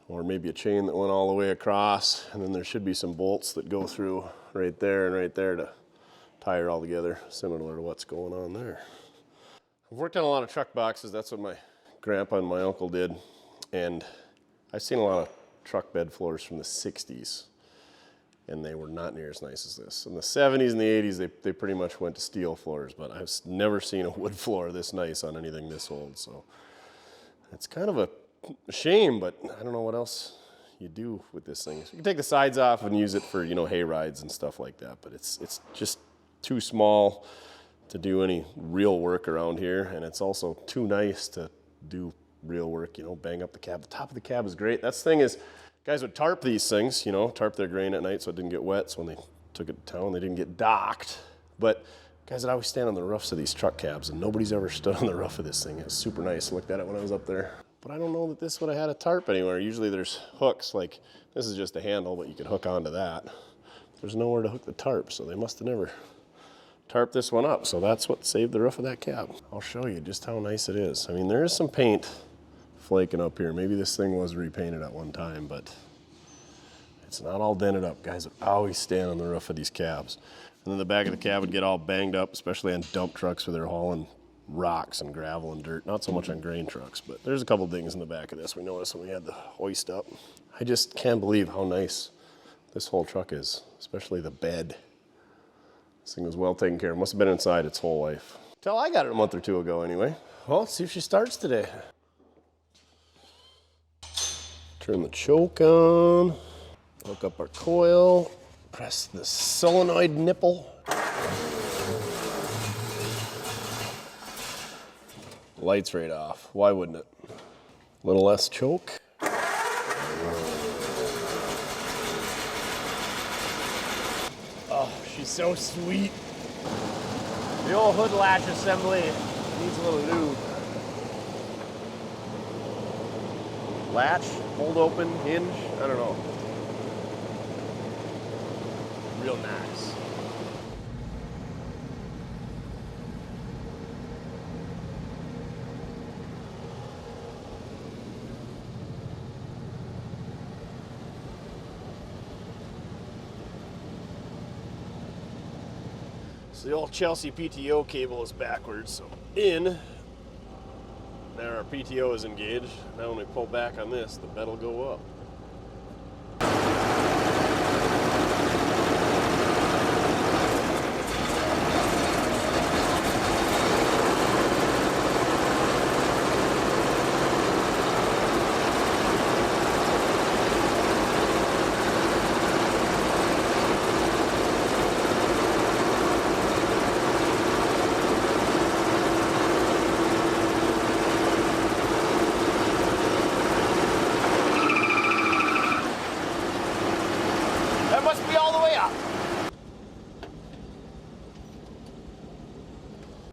or maybe a chain that went all the way across. And then there should be some bolts that go through right there and right there to tie it all together, similar to what's going on there. I've worked on a lot of truck boxes. That's what my grandpa and my uncle did. And I've seen a lot of truck bed floors from the 60s, and they were not near as nice as this. In the 70s and the 80s, they pretty much went to steel floors, but I've never seen a wood floor this nice on anything this old. So it's kind of a shame, but I don't know what else you do with this thing. So you can take the sides off and use it for, you know, hay rides and stuff like that, but it's just too small to do any real work around here, and it's also too nice to do real work, you know, bang up the cab. The top of the cab is great. That's the thing is, guys would tarp these things, you know, tarp their grain at night so it didn't get wet, so when they took it to town, they didn't get docked. But guys would always stand on the roofs of these truck cabs, and nobody's ever stood on the roof of this thing. It's super nice. I looked at it when I was up there. But I don't know that this would have had a tarp anywhere. Usually there's hooks, like this is just a handle, but you could hook onto that. There's nowhere to hook the tarp, so they must have never tarped this one up. So that's what saved the roof of that cab. I'll show you just how nice it is. I mean, there is some paint flaking up here. Maybe this thing was repainted at one time, but it's not all dented up. Guys would always stand on the roof of these cabs. And then the back of the cab would get all banged up, especially on dump trucks where they're hauling rocks and gravel and dirt. Not so much on grain trucks, but there's a couple dings in the back of this. We noticed when we had the hoist up. I just can't believe how nice this whole truck is, especially the bed. This thing was well taken care of. Must have been inside its whole life. Till I got it a month or two ago anyway. Well, let's see if she starts today. Turn the choke on, hook up our coil, press the solenoid nipple. Lights right off. Why wouldn't it? A little less choke. Oh, she's so sweet. The old hood latch assembly needs a little lube. Latch, hold open, hinge, I don't know. Real nice. So the old Chelsea PTO cable is backwards, so in. Now our PTO is engaged. Now when we pull back on this, the bed will go up.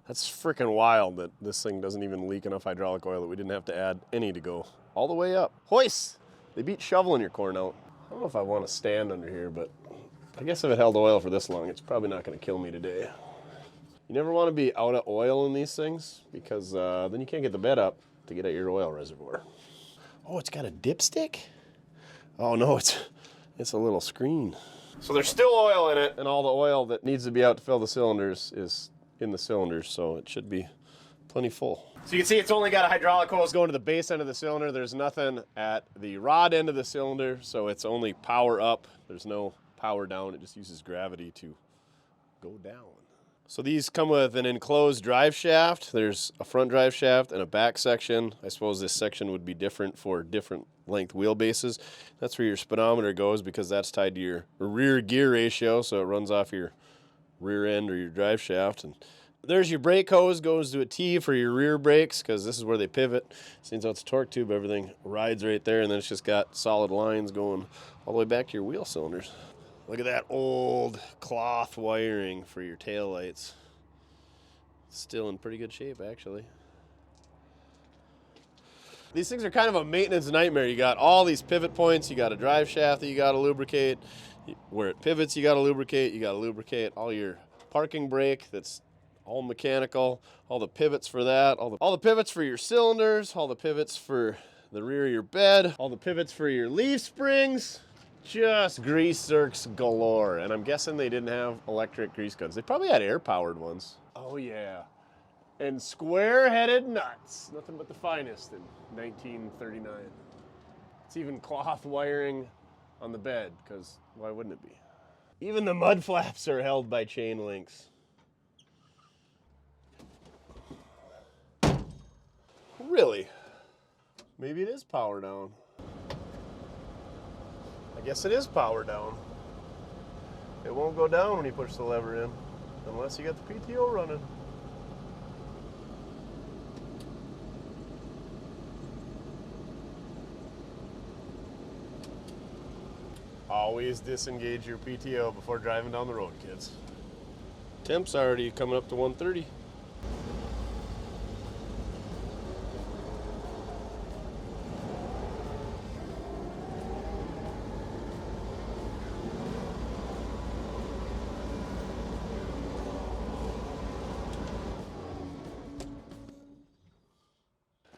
That's freaking wild that this thing doesn't even leak enough hydraulic oil that we didn't have to add any to go all the way up. Hoist! They beat shoveling your corn out. I don't know if I want to stand under here, but I guess if it held oil for this long, it's probably not going to kill me today. You never want to be out of oil in these things because then you can't get the bed up to get at your oil reservoir. Oh, it's got a dipstick? Oh no, it's a little screen. So there's still oil in it, and all the oil that needs to be out to fill the cylinders is in the cylinders, so it should be plenty full. So you can see it's only got a hydraulic hose going to the base end of the cylinder. There's nothing at the rod end of the cylinder, so it's only power up. There's no power down. It just uses gravity to go down. So these come with an enclosed drive shaft. There's a front drive shaft and a back section. I suppose this section would be different for different length wheelbases. That's where your speedometer goes because that's tied to your rear gear ratio, so it runs off your rear end or your drive shaft. And there's your brake hose, goes to a T for your rear brakes because this is where they pivot. Since it's a torque tube, everything rides right there, and then it's just got solid lines going all the way back to your wheel cylinders. Look at that old cloth wiring for your taillights. Still in pretty good shape, actually. These things are kind of a maintenance nightmare. You got all these pivot points, you got a drive shaft that you got to lubricate. Where it pivots, you got to lubricate. You got to lubricate all your parking brake. That's all mechanical. All the pivots for that. All the pivots for your cylinders. All the pivots for the rear of your bed. All the pivots for your leaf springs. Just grease zerks galore. And I'm guessing they didn't have electric grease guns. They probably had air-powered ones. Oh yeah. And square-headed nuts. Nothing but the finest in 1939. It's even cloth wiring on the bed, because why wouldn't it be? Even the mud flaps are held by chain links. Really? Maybe it is power down. I guess it is power down. It won't go down when you push the lever in, unless you got the PTO running. Always disengage your PTO before driving down the road, kids. Temp's already coming up to 130.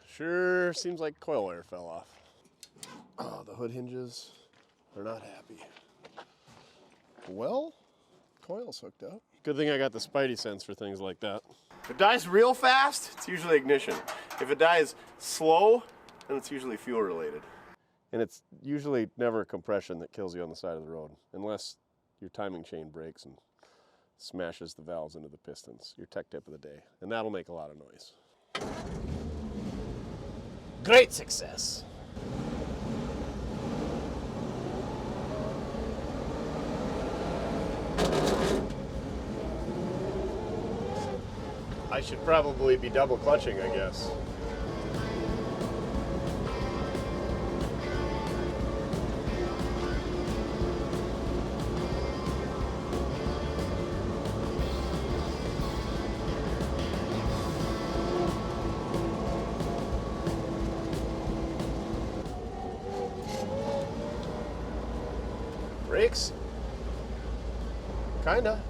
Sure seems like coil wire fell off. Oh, the hood hinges. They're not happy. Well, coil's hooked up. Good thing I got the spidey sense for things like that. If it dies real fast, it's usually ignition. If it dies slow, then it's usually fuel related. And it's usually never compression that kills you on the side of the road, unless your timing chain breaks and smashes the valves into the pistons. Your tech tip of the day. And that'll make a lot of noise. Great success. I should probably be double clutching, I guess. brakes? Kinda.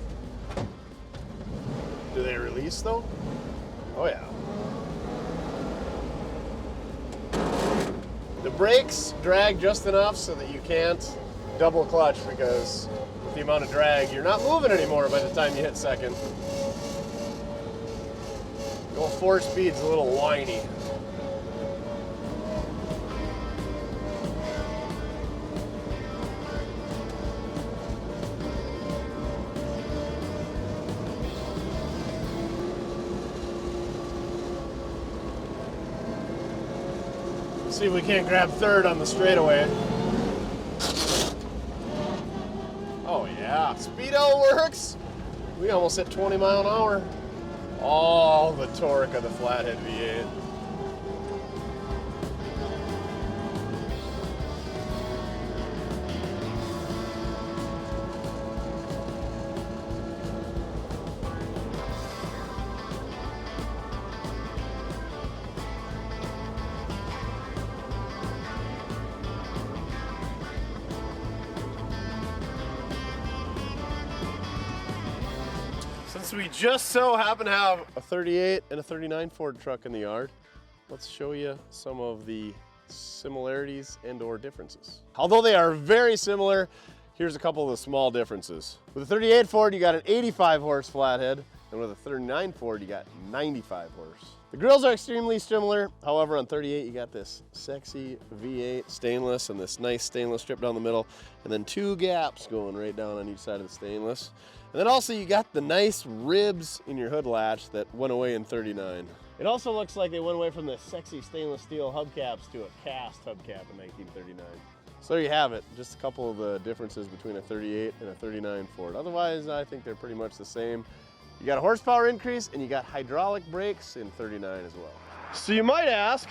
Do they release though? Oh yeah. The brakes drag just enough so that you can't double clutch, because with the amount of drag, you're not moving anymore by the time you hit second. Going 4 speed's a little whiny. See if we can't grab third on the straightaway. Oh yeah, speedo works. We almost hit 20 mile an hour. All the torque of the flathead V8. Since we just so happen to have a 38 and a 39 Ford truck in the yard, let's show you some of the similarities and or differences. Although they are very similar, here's a couple of the small differences. With a 38 Ford, you got an 85 horse flathead, and with a 39 Ford, you got 95 horse. The grills are extremely similar. However, on 38, you got this sexy V8 stainless and this nice stainless strip down the middle, and then 2 gaps going right down on each side of the stainless. And then also you got the nice ribs in your hood latch that went away in 39. It also looks like they went away from the sexy stainless steel hubcaps to a cast hubcap in 1939. So there you have it, just a couple of the differences between a 38 and a 39 Ford. Otherwise, I think they're pretty much the same. You got a horsepower increase and you got hydraulic brakes in 39 as well. So you might ask,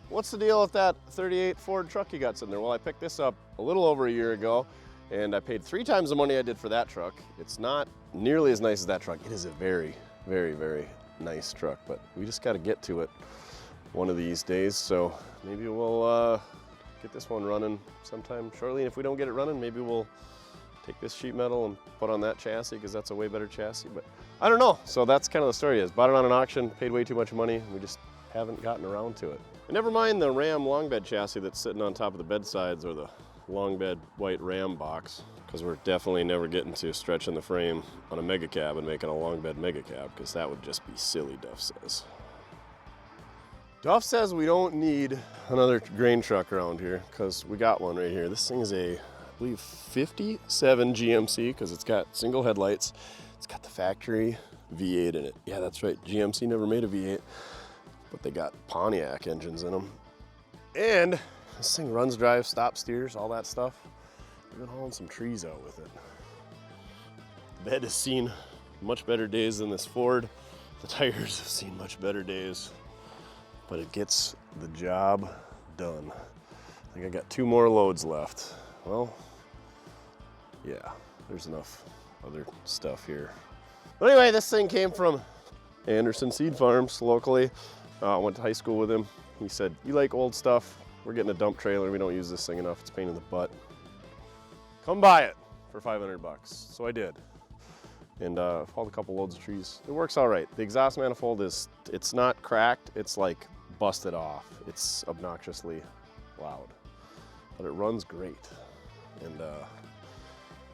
what's the deal with that 38 Ford truck you got sitting there? Well, I picked this up a little over a year ago, and I paid 3 times the money I did for that truck. It's not nearly as nice as that truck. It is a very, very, very nice truck, but we just got to get to it one of these days. So maybe we'll get this one running sometime shortly. And if we don't get it running, maybe we'll take this sheet metal and put on that chassis, because that's a way better chassis. But I don't know. So that's kind of the story is, bought it on an auction, paid way too much money. We just haven't gotten around to it. And never mind the Ram long bed chassis that's sitting on top of the bedsides, or the long bed white Ram box, because we're definitely never getting to stretching the frame on a mega cab and making a long bed mega cab, because that would just be silly, Duff says. Duff says we don't need another grain truck around here, because we got one right here. This thing is a, I believe, 57 GMC, because it's got single headlights. It's got the factory V8 in it. Yeah, that's right, GMC never made a V8, but they got Pontiac engines in them. And this thing runs, drives, stops, steers, all that stuff. We've been hauling some trees out with it. The bed has seen much better days than this Ford. The tires have seen much better days, but it gets the job done. I think I got 2 more loads left. Well, yeah, there's enough other stuff here. But anyway, this thing came from Anderson Seed Farms locally. I went to high school with him. He said, you like old stuff? We're getting a dump trailer. We don't use this thing enough. It's a pain in the butt. Come buy it for 500 bucks. So I did. And hauled a couple loads of trees. It works all right. The exhaust manifold it's not cracked. It's like busted off. It's obnoxiously loud, but it runs great. And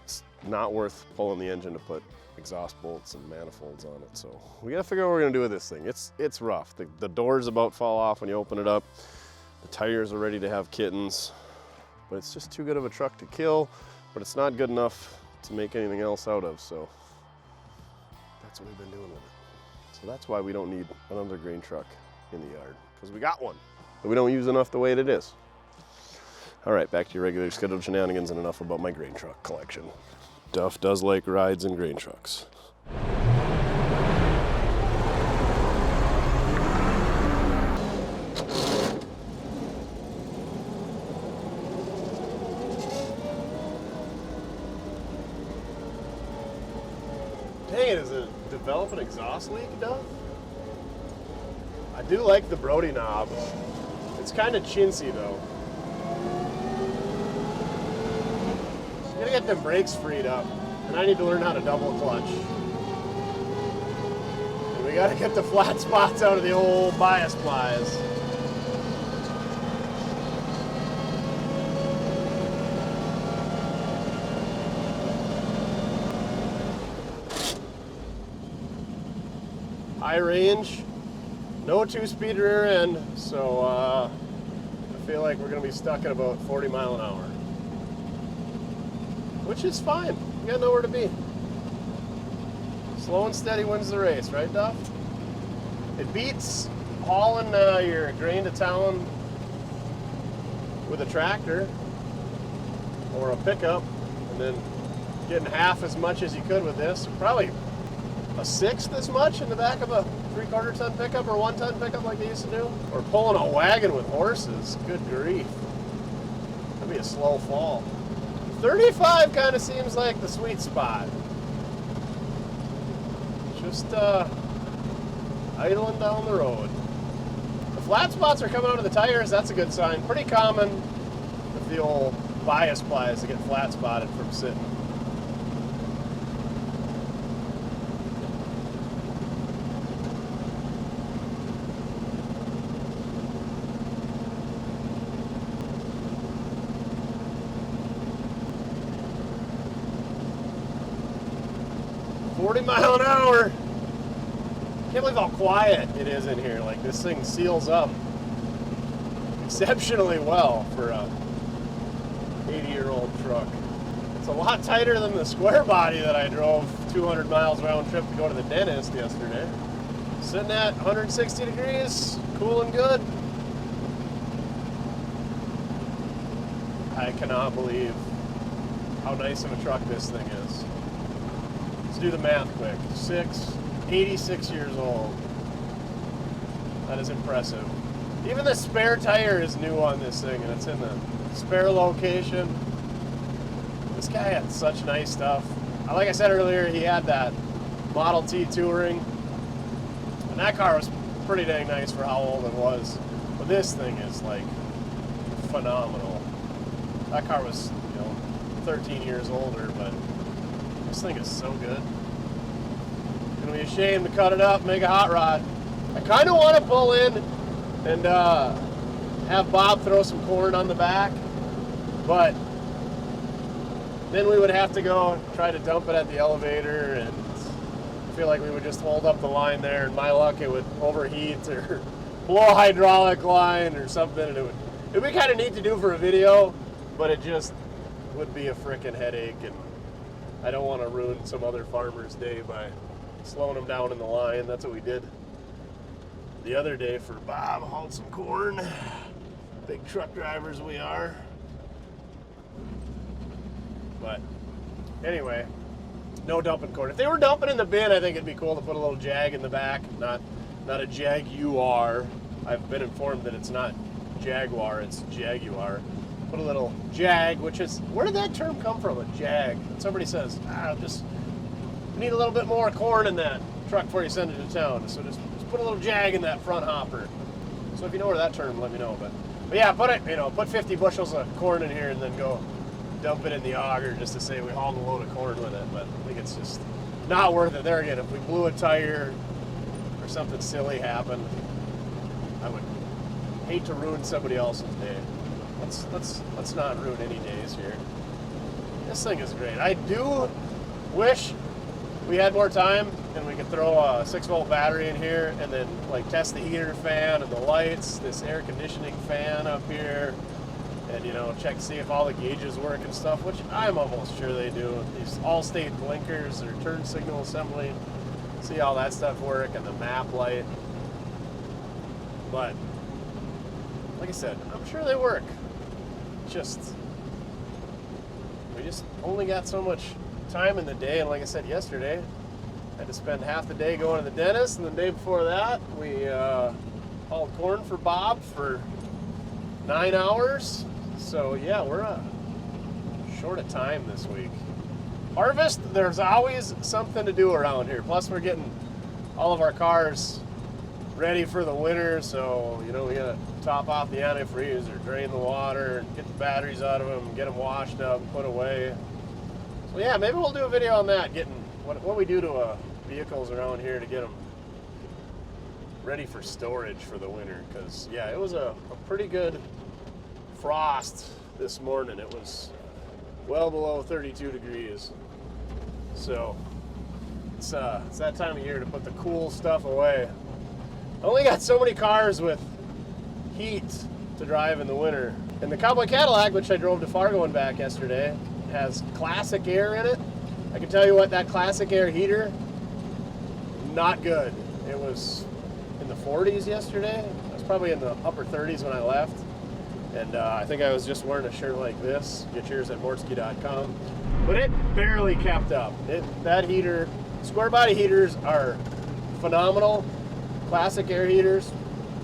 it's not worth pulling the engine to put exhaust bolts and manifolds on it. So we gotta figure out what we're gonna do with this thing. It's rough. The doors about fall off when you open it up. The tires are ready to have kittens, but it's just too good of a truck to kill, but it's not good enough to make anything else out of, so that's what we've been doing with it. So that's why we don't need another grain truck in the yard, because we got one, but we don't use enough the way it is. All right, back to your regular scheduled shenanigans and enough about my grain truck collection. Duff does like rides in grain trucks. Dang it, is it develop an exhaust leak, Duff? I do like the Brody knob. It's kind of chintzy though. Gotta get them brakes freed up, and I need to learn how to double clutch. And we gotta get the flat spots out of the old bias plies. High range, no 2-speed rear end, so I feel like we're gonna be stuck at about 40 mile an hour. Which is fine, you got nowhere to be. Slow and steady wins the race, right, Duff? It beats hauling your grain to town with a tractor or a pickup and then getting half as much as you could with this. Probably a sixth as much in the back of a 3/4 ton pickup or 1 ton pickup like they used to do. Or pulling a wagon with horses. Good grief. That'd be a slow fall. 35 kind of seems like the sweet spot. Just idling down the road. The flat spots are coming out of the tires. That's a good sign. Pretty common with the old bias plies to get flat spotted from sitting. Mile an hour. Can't believe how quiet it is in here. Like, this thing seals up exceptionally well for a 80-year-old truck. It's a lot tighter than the square body that I drove 200 miles round trip to go to the dentist yesterday. Sitting at 160 degrees, cool and good. I cannot believe how nice of a truck this thing is. Do the math quick. 86 years old. That is impressive. Even the spare tire is new on this thing, and it's in the spare location. This guy had such nice stuff. Like I said earlier, he had that Model T Touring, and that car was pretty dang nice for how old it was. But this thing is like phenomenal. That car was, 13 years older, but this thing is so good. Gonna be a shame to cut it up and make a hot rod. I kind of want to pull in and have Bob throw some corn on the back, but then we would have to go try to dump it at the elevator, and I feel like we would just hold up the line there, and my luck it would overheat or blow a hydraulic line or something, and it'd be kind of neat to do for a video, but it just would be a frickin' headache, and I don't want to ruin some other farmer's day by slowing them down in the line. That's what we did the other day for Bob. Hauled some corn. Big truck drivers we are. But anyway, no dumping corn. If they were dumping in the bin, I think it'd be cool to put a little Jag in the back. Not a Jaguar. I've been informed that it's not Jaguar, it's Jaguar. Put a little Jag, which is, where did that term come from, a Jag? And somebody says, just need a little bit more corn in that truck before you send it to town. So just put a little Jag in that front hopper. So if you know where that term, let me know. But yeah, put 50 bushels of corn in here and then go dump it in the auger just to say we hauled a load of corn with it. But I think it's just not worth it. There again, if we blew a tire or something silly happened, I would hate to ruin somebody else's day. Let's not ruin any days here. This thing is great. I do wish we had more time and we could throw a 6-volt battery in here and then like test the heater fan and the lights, this air conditioning fan up here, and check to see if all the gauges work and stuff, which I'm almost sure they do. These all-state blinkers or turn signal assembly, see how that stuff work, and the map light. But like I said, I'm sure they work. We just only got so much time in the day, and like I said yesterday, I had to spend half the day going to the dentist, and the day before that we hauled corn for Bob for 9 hours. So yeah, we're short of time this week. Harvest, there's always something to do around here. Plus we're getting all of our cars ready for the winter, so we gotta top off the antifreeze or drain the water, get the batteries out of them, get them washed up, put away. So yeah, maybe we'll do a video on that, getting what we do to vehicles around here to get them ready for storage for the winter. Because yeah, it was a pretty good frost this morning. It was well below 32 degrees. So it's that time of year to put the cool stuff away. I only got so many cars with heat to drive in the winter. And the Cowboy Cadillac, which I drove to Fargo and back yesterday, has classic air in it. I can tell you what, that classic air heater, not good. It was in the 40s yesterday. It was probably in the upper 30s when I left. And I think I was just wearing a shirt like this. Get yours at mortske.com. But it barely kept up. That heater, square body heaters are phenomenal. Classic air heaters,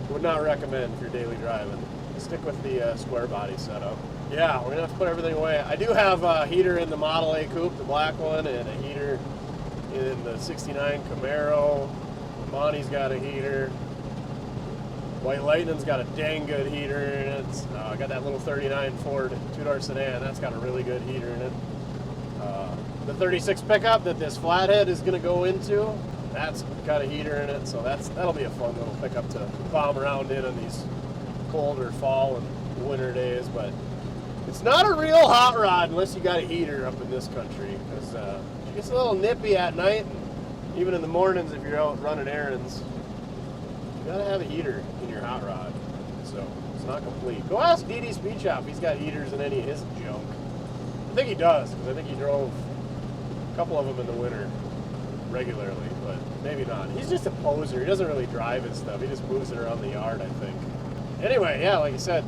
would not recommend if you're daily driving. Stick with the square body setup. Yeah, we're gonna have to put everything away. I do have a heater in the Model A Coupe, the black one, and a heater in the 69 Camaro. Monty's got a heater. White Lightning's got a dang good heater in it. I got that little 39 Ford two-door sedan. That's got a really good heater in it. The 36 pickup that this flathead is gonna go into, that's got a heater in it. So that'll be a fun little pickup to bomb around in on these colder fall and winter days. But it's not a real hot rod unless you got a heater up in this country, because it gets a little nippy at night, and even in the mornings if you're out running errands. You gotta have a heater in your hot rod, so it's not complete. Go ask DD Speed Shop if he's got heaters in any of his junk. I think he does, because I think he drove a couple of them in the winter regularly, but maybe not. He's just a poser. He doesn't really drive his stuff. He just moves it around the yard, I think. Anyway, yeah, like I said,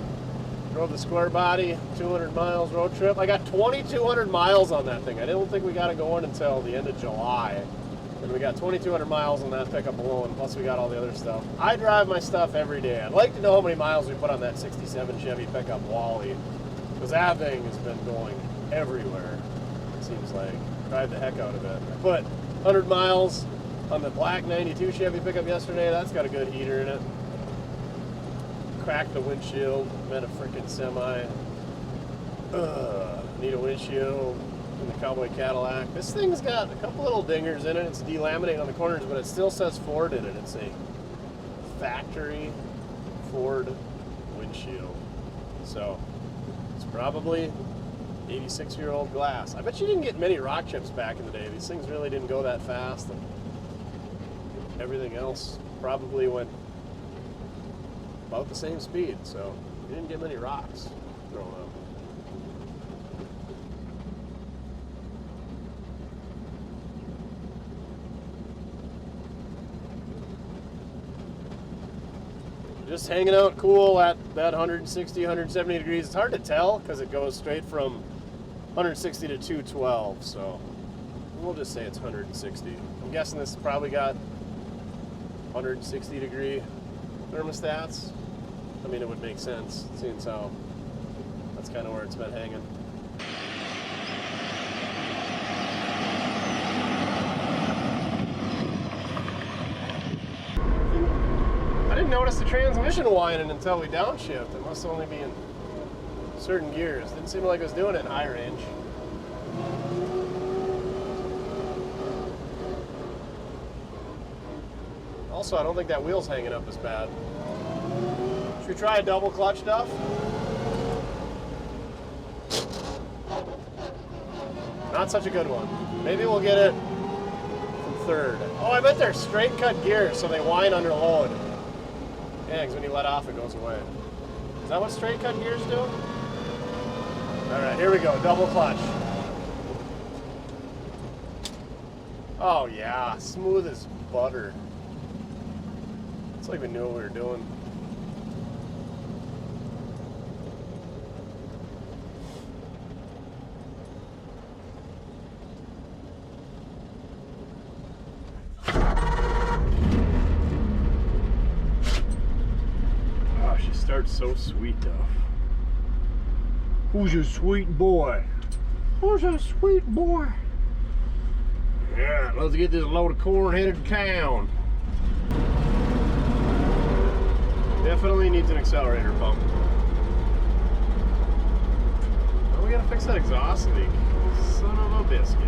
drove the square body, 200 miles road trip. I got 2,200 miles on that thing. I didn't think we got it going until the end of July. And we got 2,200 miles on that pickup alone, plus we got all the other stuff. I drive my stuff every day. I'd like to know how many miles we put on that 67 Chevy pickup Wally, because that thing has been going everywhere, it seems like. Drive the heck out of it. I put 100 miles on the black 92 Chevy pickup yesterday. That's got a good heater in it. Cracked the windshield, met a freaking semi. Need a windshield in the Cowboy Cadillac. This thing's got a couple little dingers in it. It's delaminated on the corners, but it still says Ford in it. It's a factory Ford windshield. So it's probably 86-year-old glass. I bet you didn't get many rock chips back in the day. These things really didn't go that fast, and everything else probably went about the same speed, so you didn't get many rocks thrown up. Just hanging out cool at that 160, 170 degrees. It's hard to tell because it goes straight from 160 to 212, so we'll just say it's 160. I'm guessing this probably got 160 degree thermostats. I mean, it would make sense, seeing how that's kind of where it's been hanging. I didn't notice the transmission whining until we downshift. It must only be in certain gears. Didn't seem like it was doing it in high range. Also, I don't think that wheel's hanging up as bad. Should we try a double clutch, Duff? Not such a good one. Maybe we'll get it from third. Oh, I bet they're straight cut gears, so they whine under load. Yeah, because when you let off, it goes away. Is that what straight cut gears do? All right, here we go, double clutch. Oh yeah, smooth as butter. It's like we knew what we were doing. Oh, she starts so sweet, Duff. Who's your sweet boy? Who's your sweet boy? Yeah, let's get this load of corn headed to town. Definitely needs an accelerator pump. Oh, we gotta fix that exhaust leak. Son of a biscuit.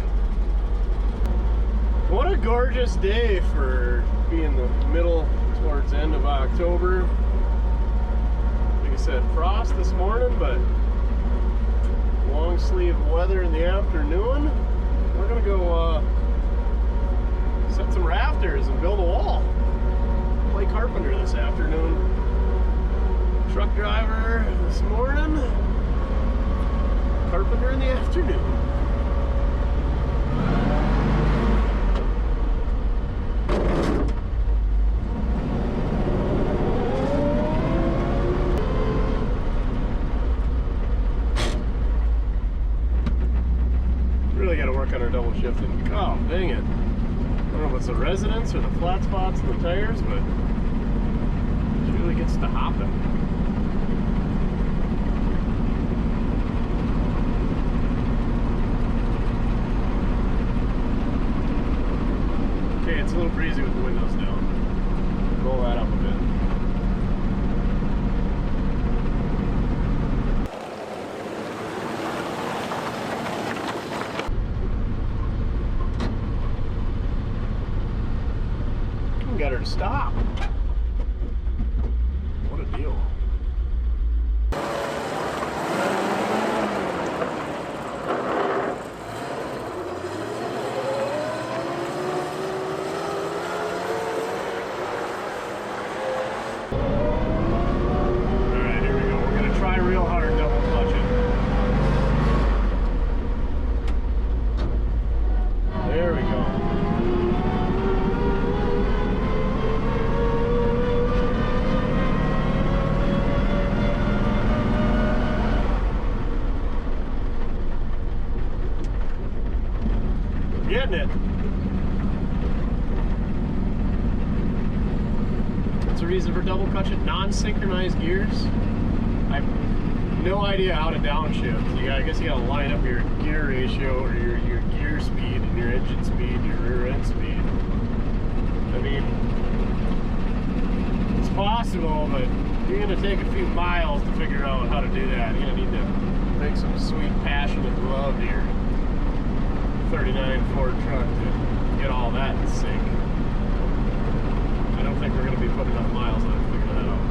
What a gorgeous day for being the middle towards end of October. Like I said, frost this morning, but long sleeve weather in the afternoon. We're gonna go set some rafters and build a wall. Play carpenter this afternoon. Truck driver this morning. Carpenter in the afternoon. Really got to work on our double shifting. Oh, dang it. I don't know if it's the resonance or the flat spots in the tires, but it really gets to hopping. Okay, it's a little breezy with the windows down. Roll that up a bit. Got her to stop. What a deal. Alright, here we go. We're gonna try real hard double clutching. There we go. Getting it. That's the reason for double clutching. Non-synchronized gears. I have no idea how to downshift. I guess you gotta line up your gear ratio or your gear speed and your engine speed and your rear end speed. I mean, it's possible, but you're gonna take a few miles to figure out how to do that. You're gonna need to make some sweet, passionate love to your 39 Ford truck to get all that in sync. I don't think we're going to be putting enough miles on it to figure that out.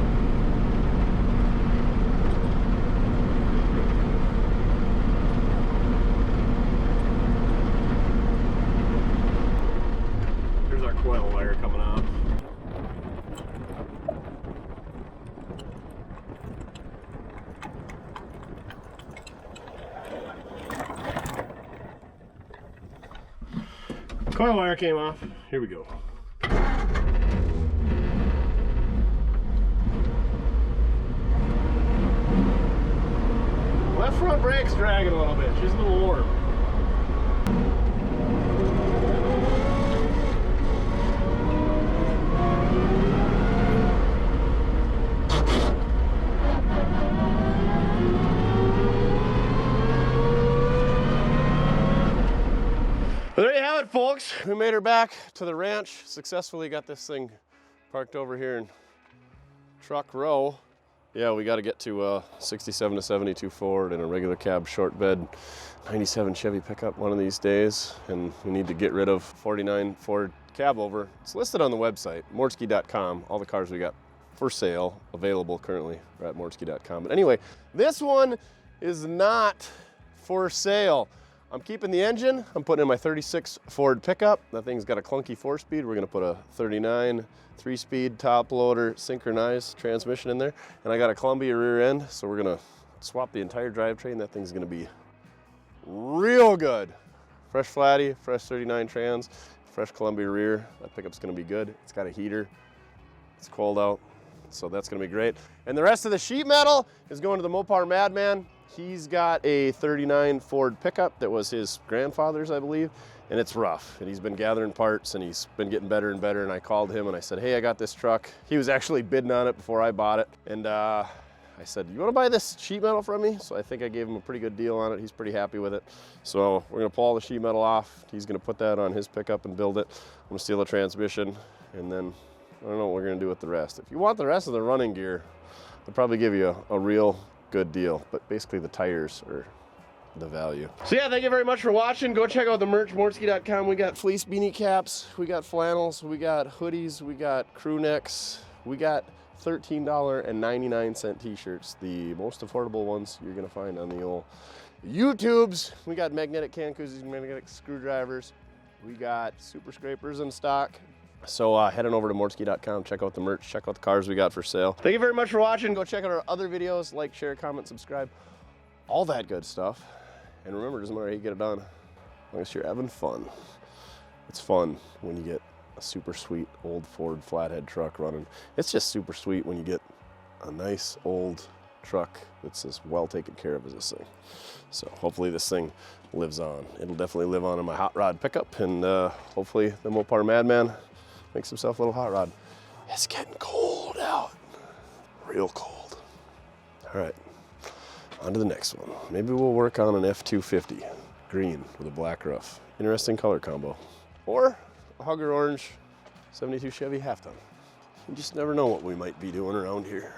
Here's our coil wire coming off. Coil wire came off. Here we go. Left front brake's dragging a little bit. She's a little warm. Well, there you have it, folks. We made her back to the ranch. Successfully got this thing parked over here in truck row. Yeah, we got to get to 67 to 72 Ford and a regular cab short bed 97 Chevy pickup one of these days. And we need to get rid of 49 Ford cab over. It's listed on the website, mortske.com. All the cars we got for sale, available currently are at mortske.com. But anyway, this one is not for sale. I'm keeping the engine. I'm putting in my 36 Ford pickup. That thing's got a clunky 4-speed. We're gonna put a 39 3-speed top loader synchronized transmission in there. And I got a Columbia rear end, so we're gonna swap the entire drivetrain. That thing's gonna be real good. Fresh flatty, fresh 39 trans, fresh Columbia rear. That pickup's gonna be good. It's got a heater. It's cold out, so that's gonna be great. And the rest of the sheet metal is going to the Mopar Madman. He's got a 39 Ford pickup that was his grandfather's, I believe, and it's rough. And he's been gathering parts and he's been getting better and better. And I called him and I said, hey, I got this truck. He was actually bidding on it before I bought it. And I said, you wanna buy this sheet metal from me? So I think I gave him a pretty good deal on it. He's pretty happy with it. So we're gonna pull all the sheet metal off. He's gonna put that on his pickup and build it. I'm gonna steal the transmission, and then I don't know what we're gonna do with the rest. If you want the rest of the running gear, I'll probably give you a real good deal, but basically the tires are the value. So yeah, thank you very much for watching. Go check out the merch, mortske.com. We got fleece beanie caps, we got flannels, we got hoodies, we got crew necks, we got $13.99 t-shirts, the most affordable ones you're gonna find on the old YouTubes. We got magnetic can koozies, magnetic screwdrivers, we got super scrapers in stock. So head on over to mortske.com, check out the merch, check out the cars we got for sale. Thank you very much for watching. Go check out our other videos, like, share, comment, subscribe, all that good stuff. And remember, it doesn't matter how you get it done, as long as you're having fun. It's fun when you get a super sweet old Ford flathead truck running. It's just super sweet when you get a nice old truck that's as well taken care of as this thing. So hopefully this thing lives on. It'll definitely live on in my hot rod pickup, and hopefully the Mopar Madman makes himself a little hot rod. It's getting cold out, real cold. All right, on to the next one. Maybe we'll work on an F250, green with a black roof. Interesting color combo. Or a Hugger Orange 72 Chevy half ton. You just never know what we might be doing around here.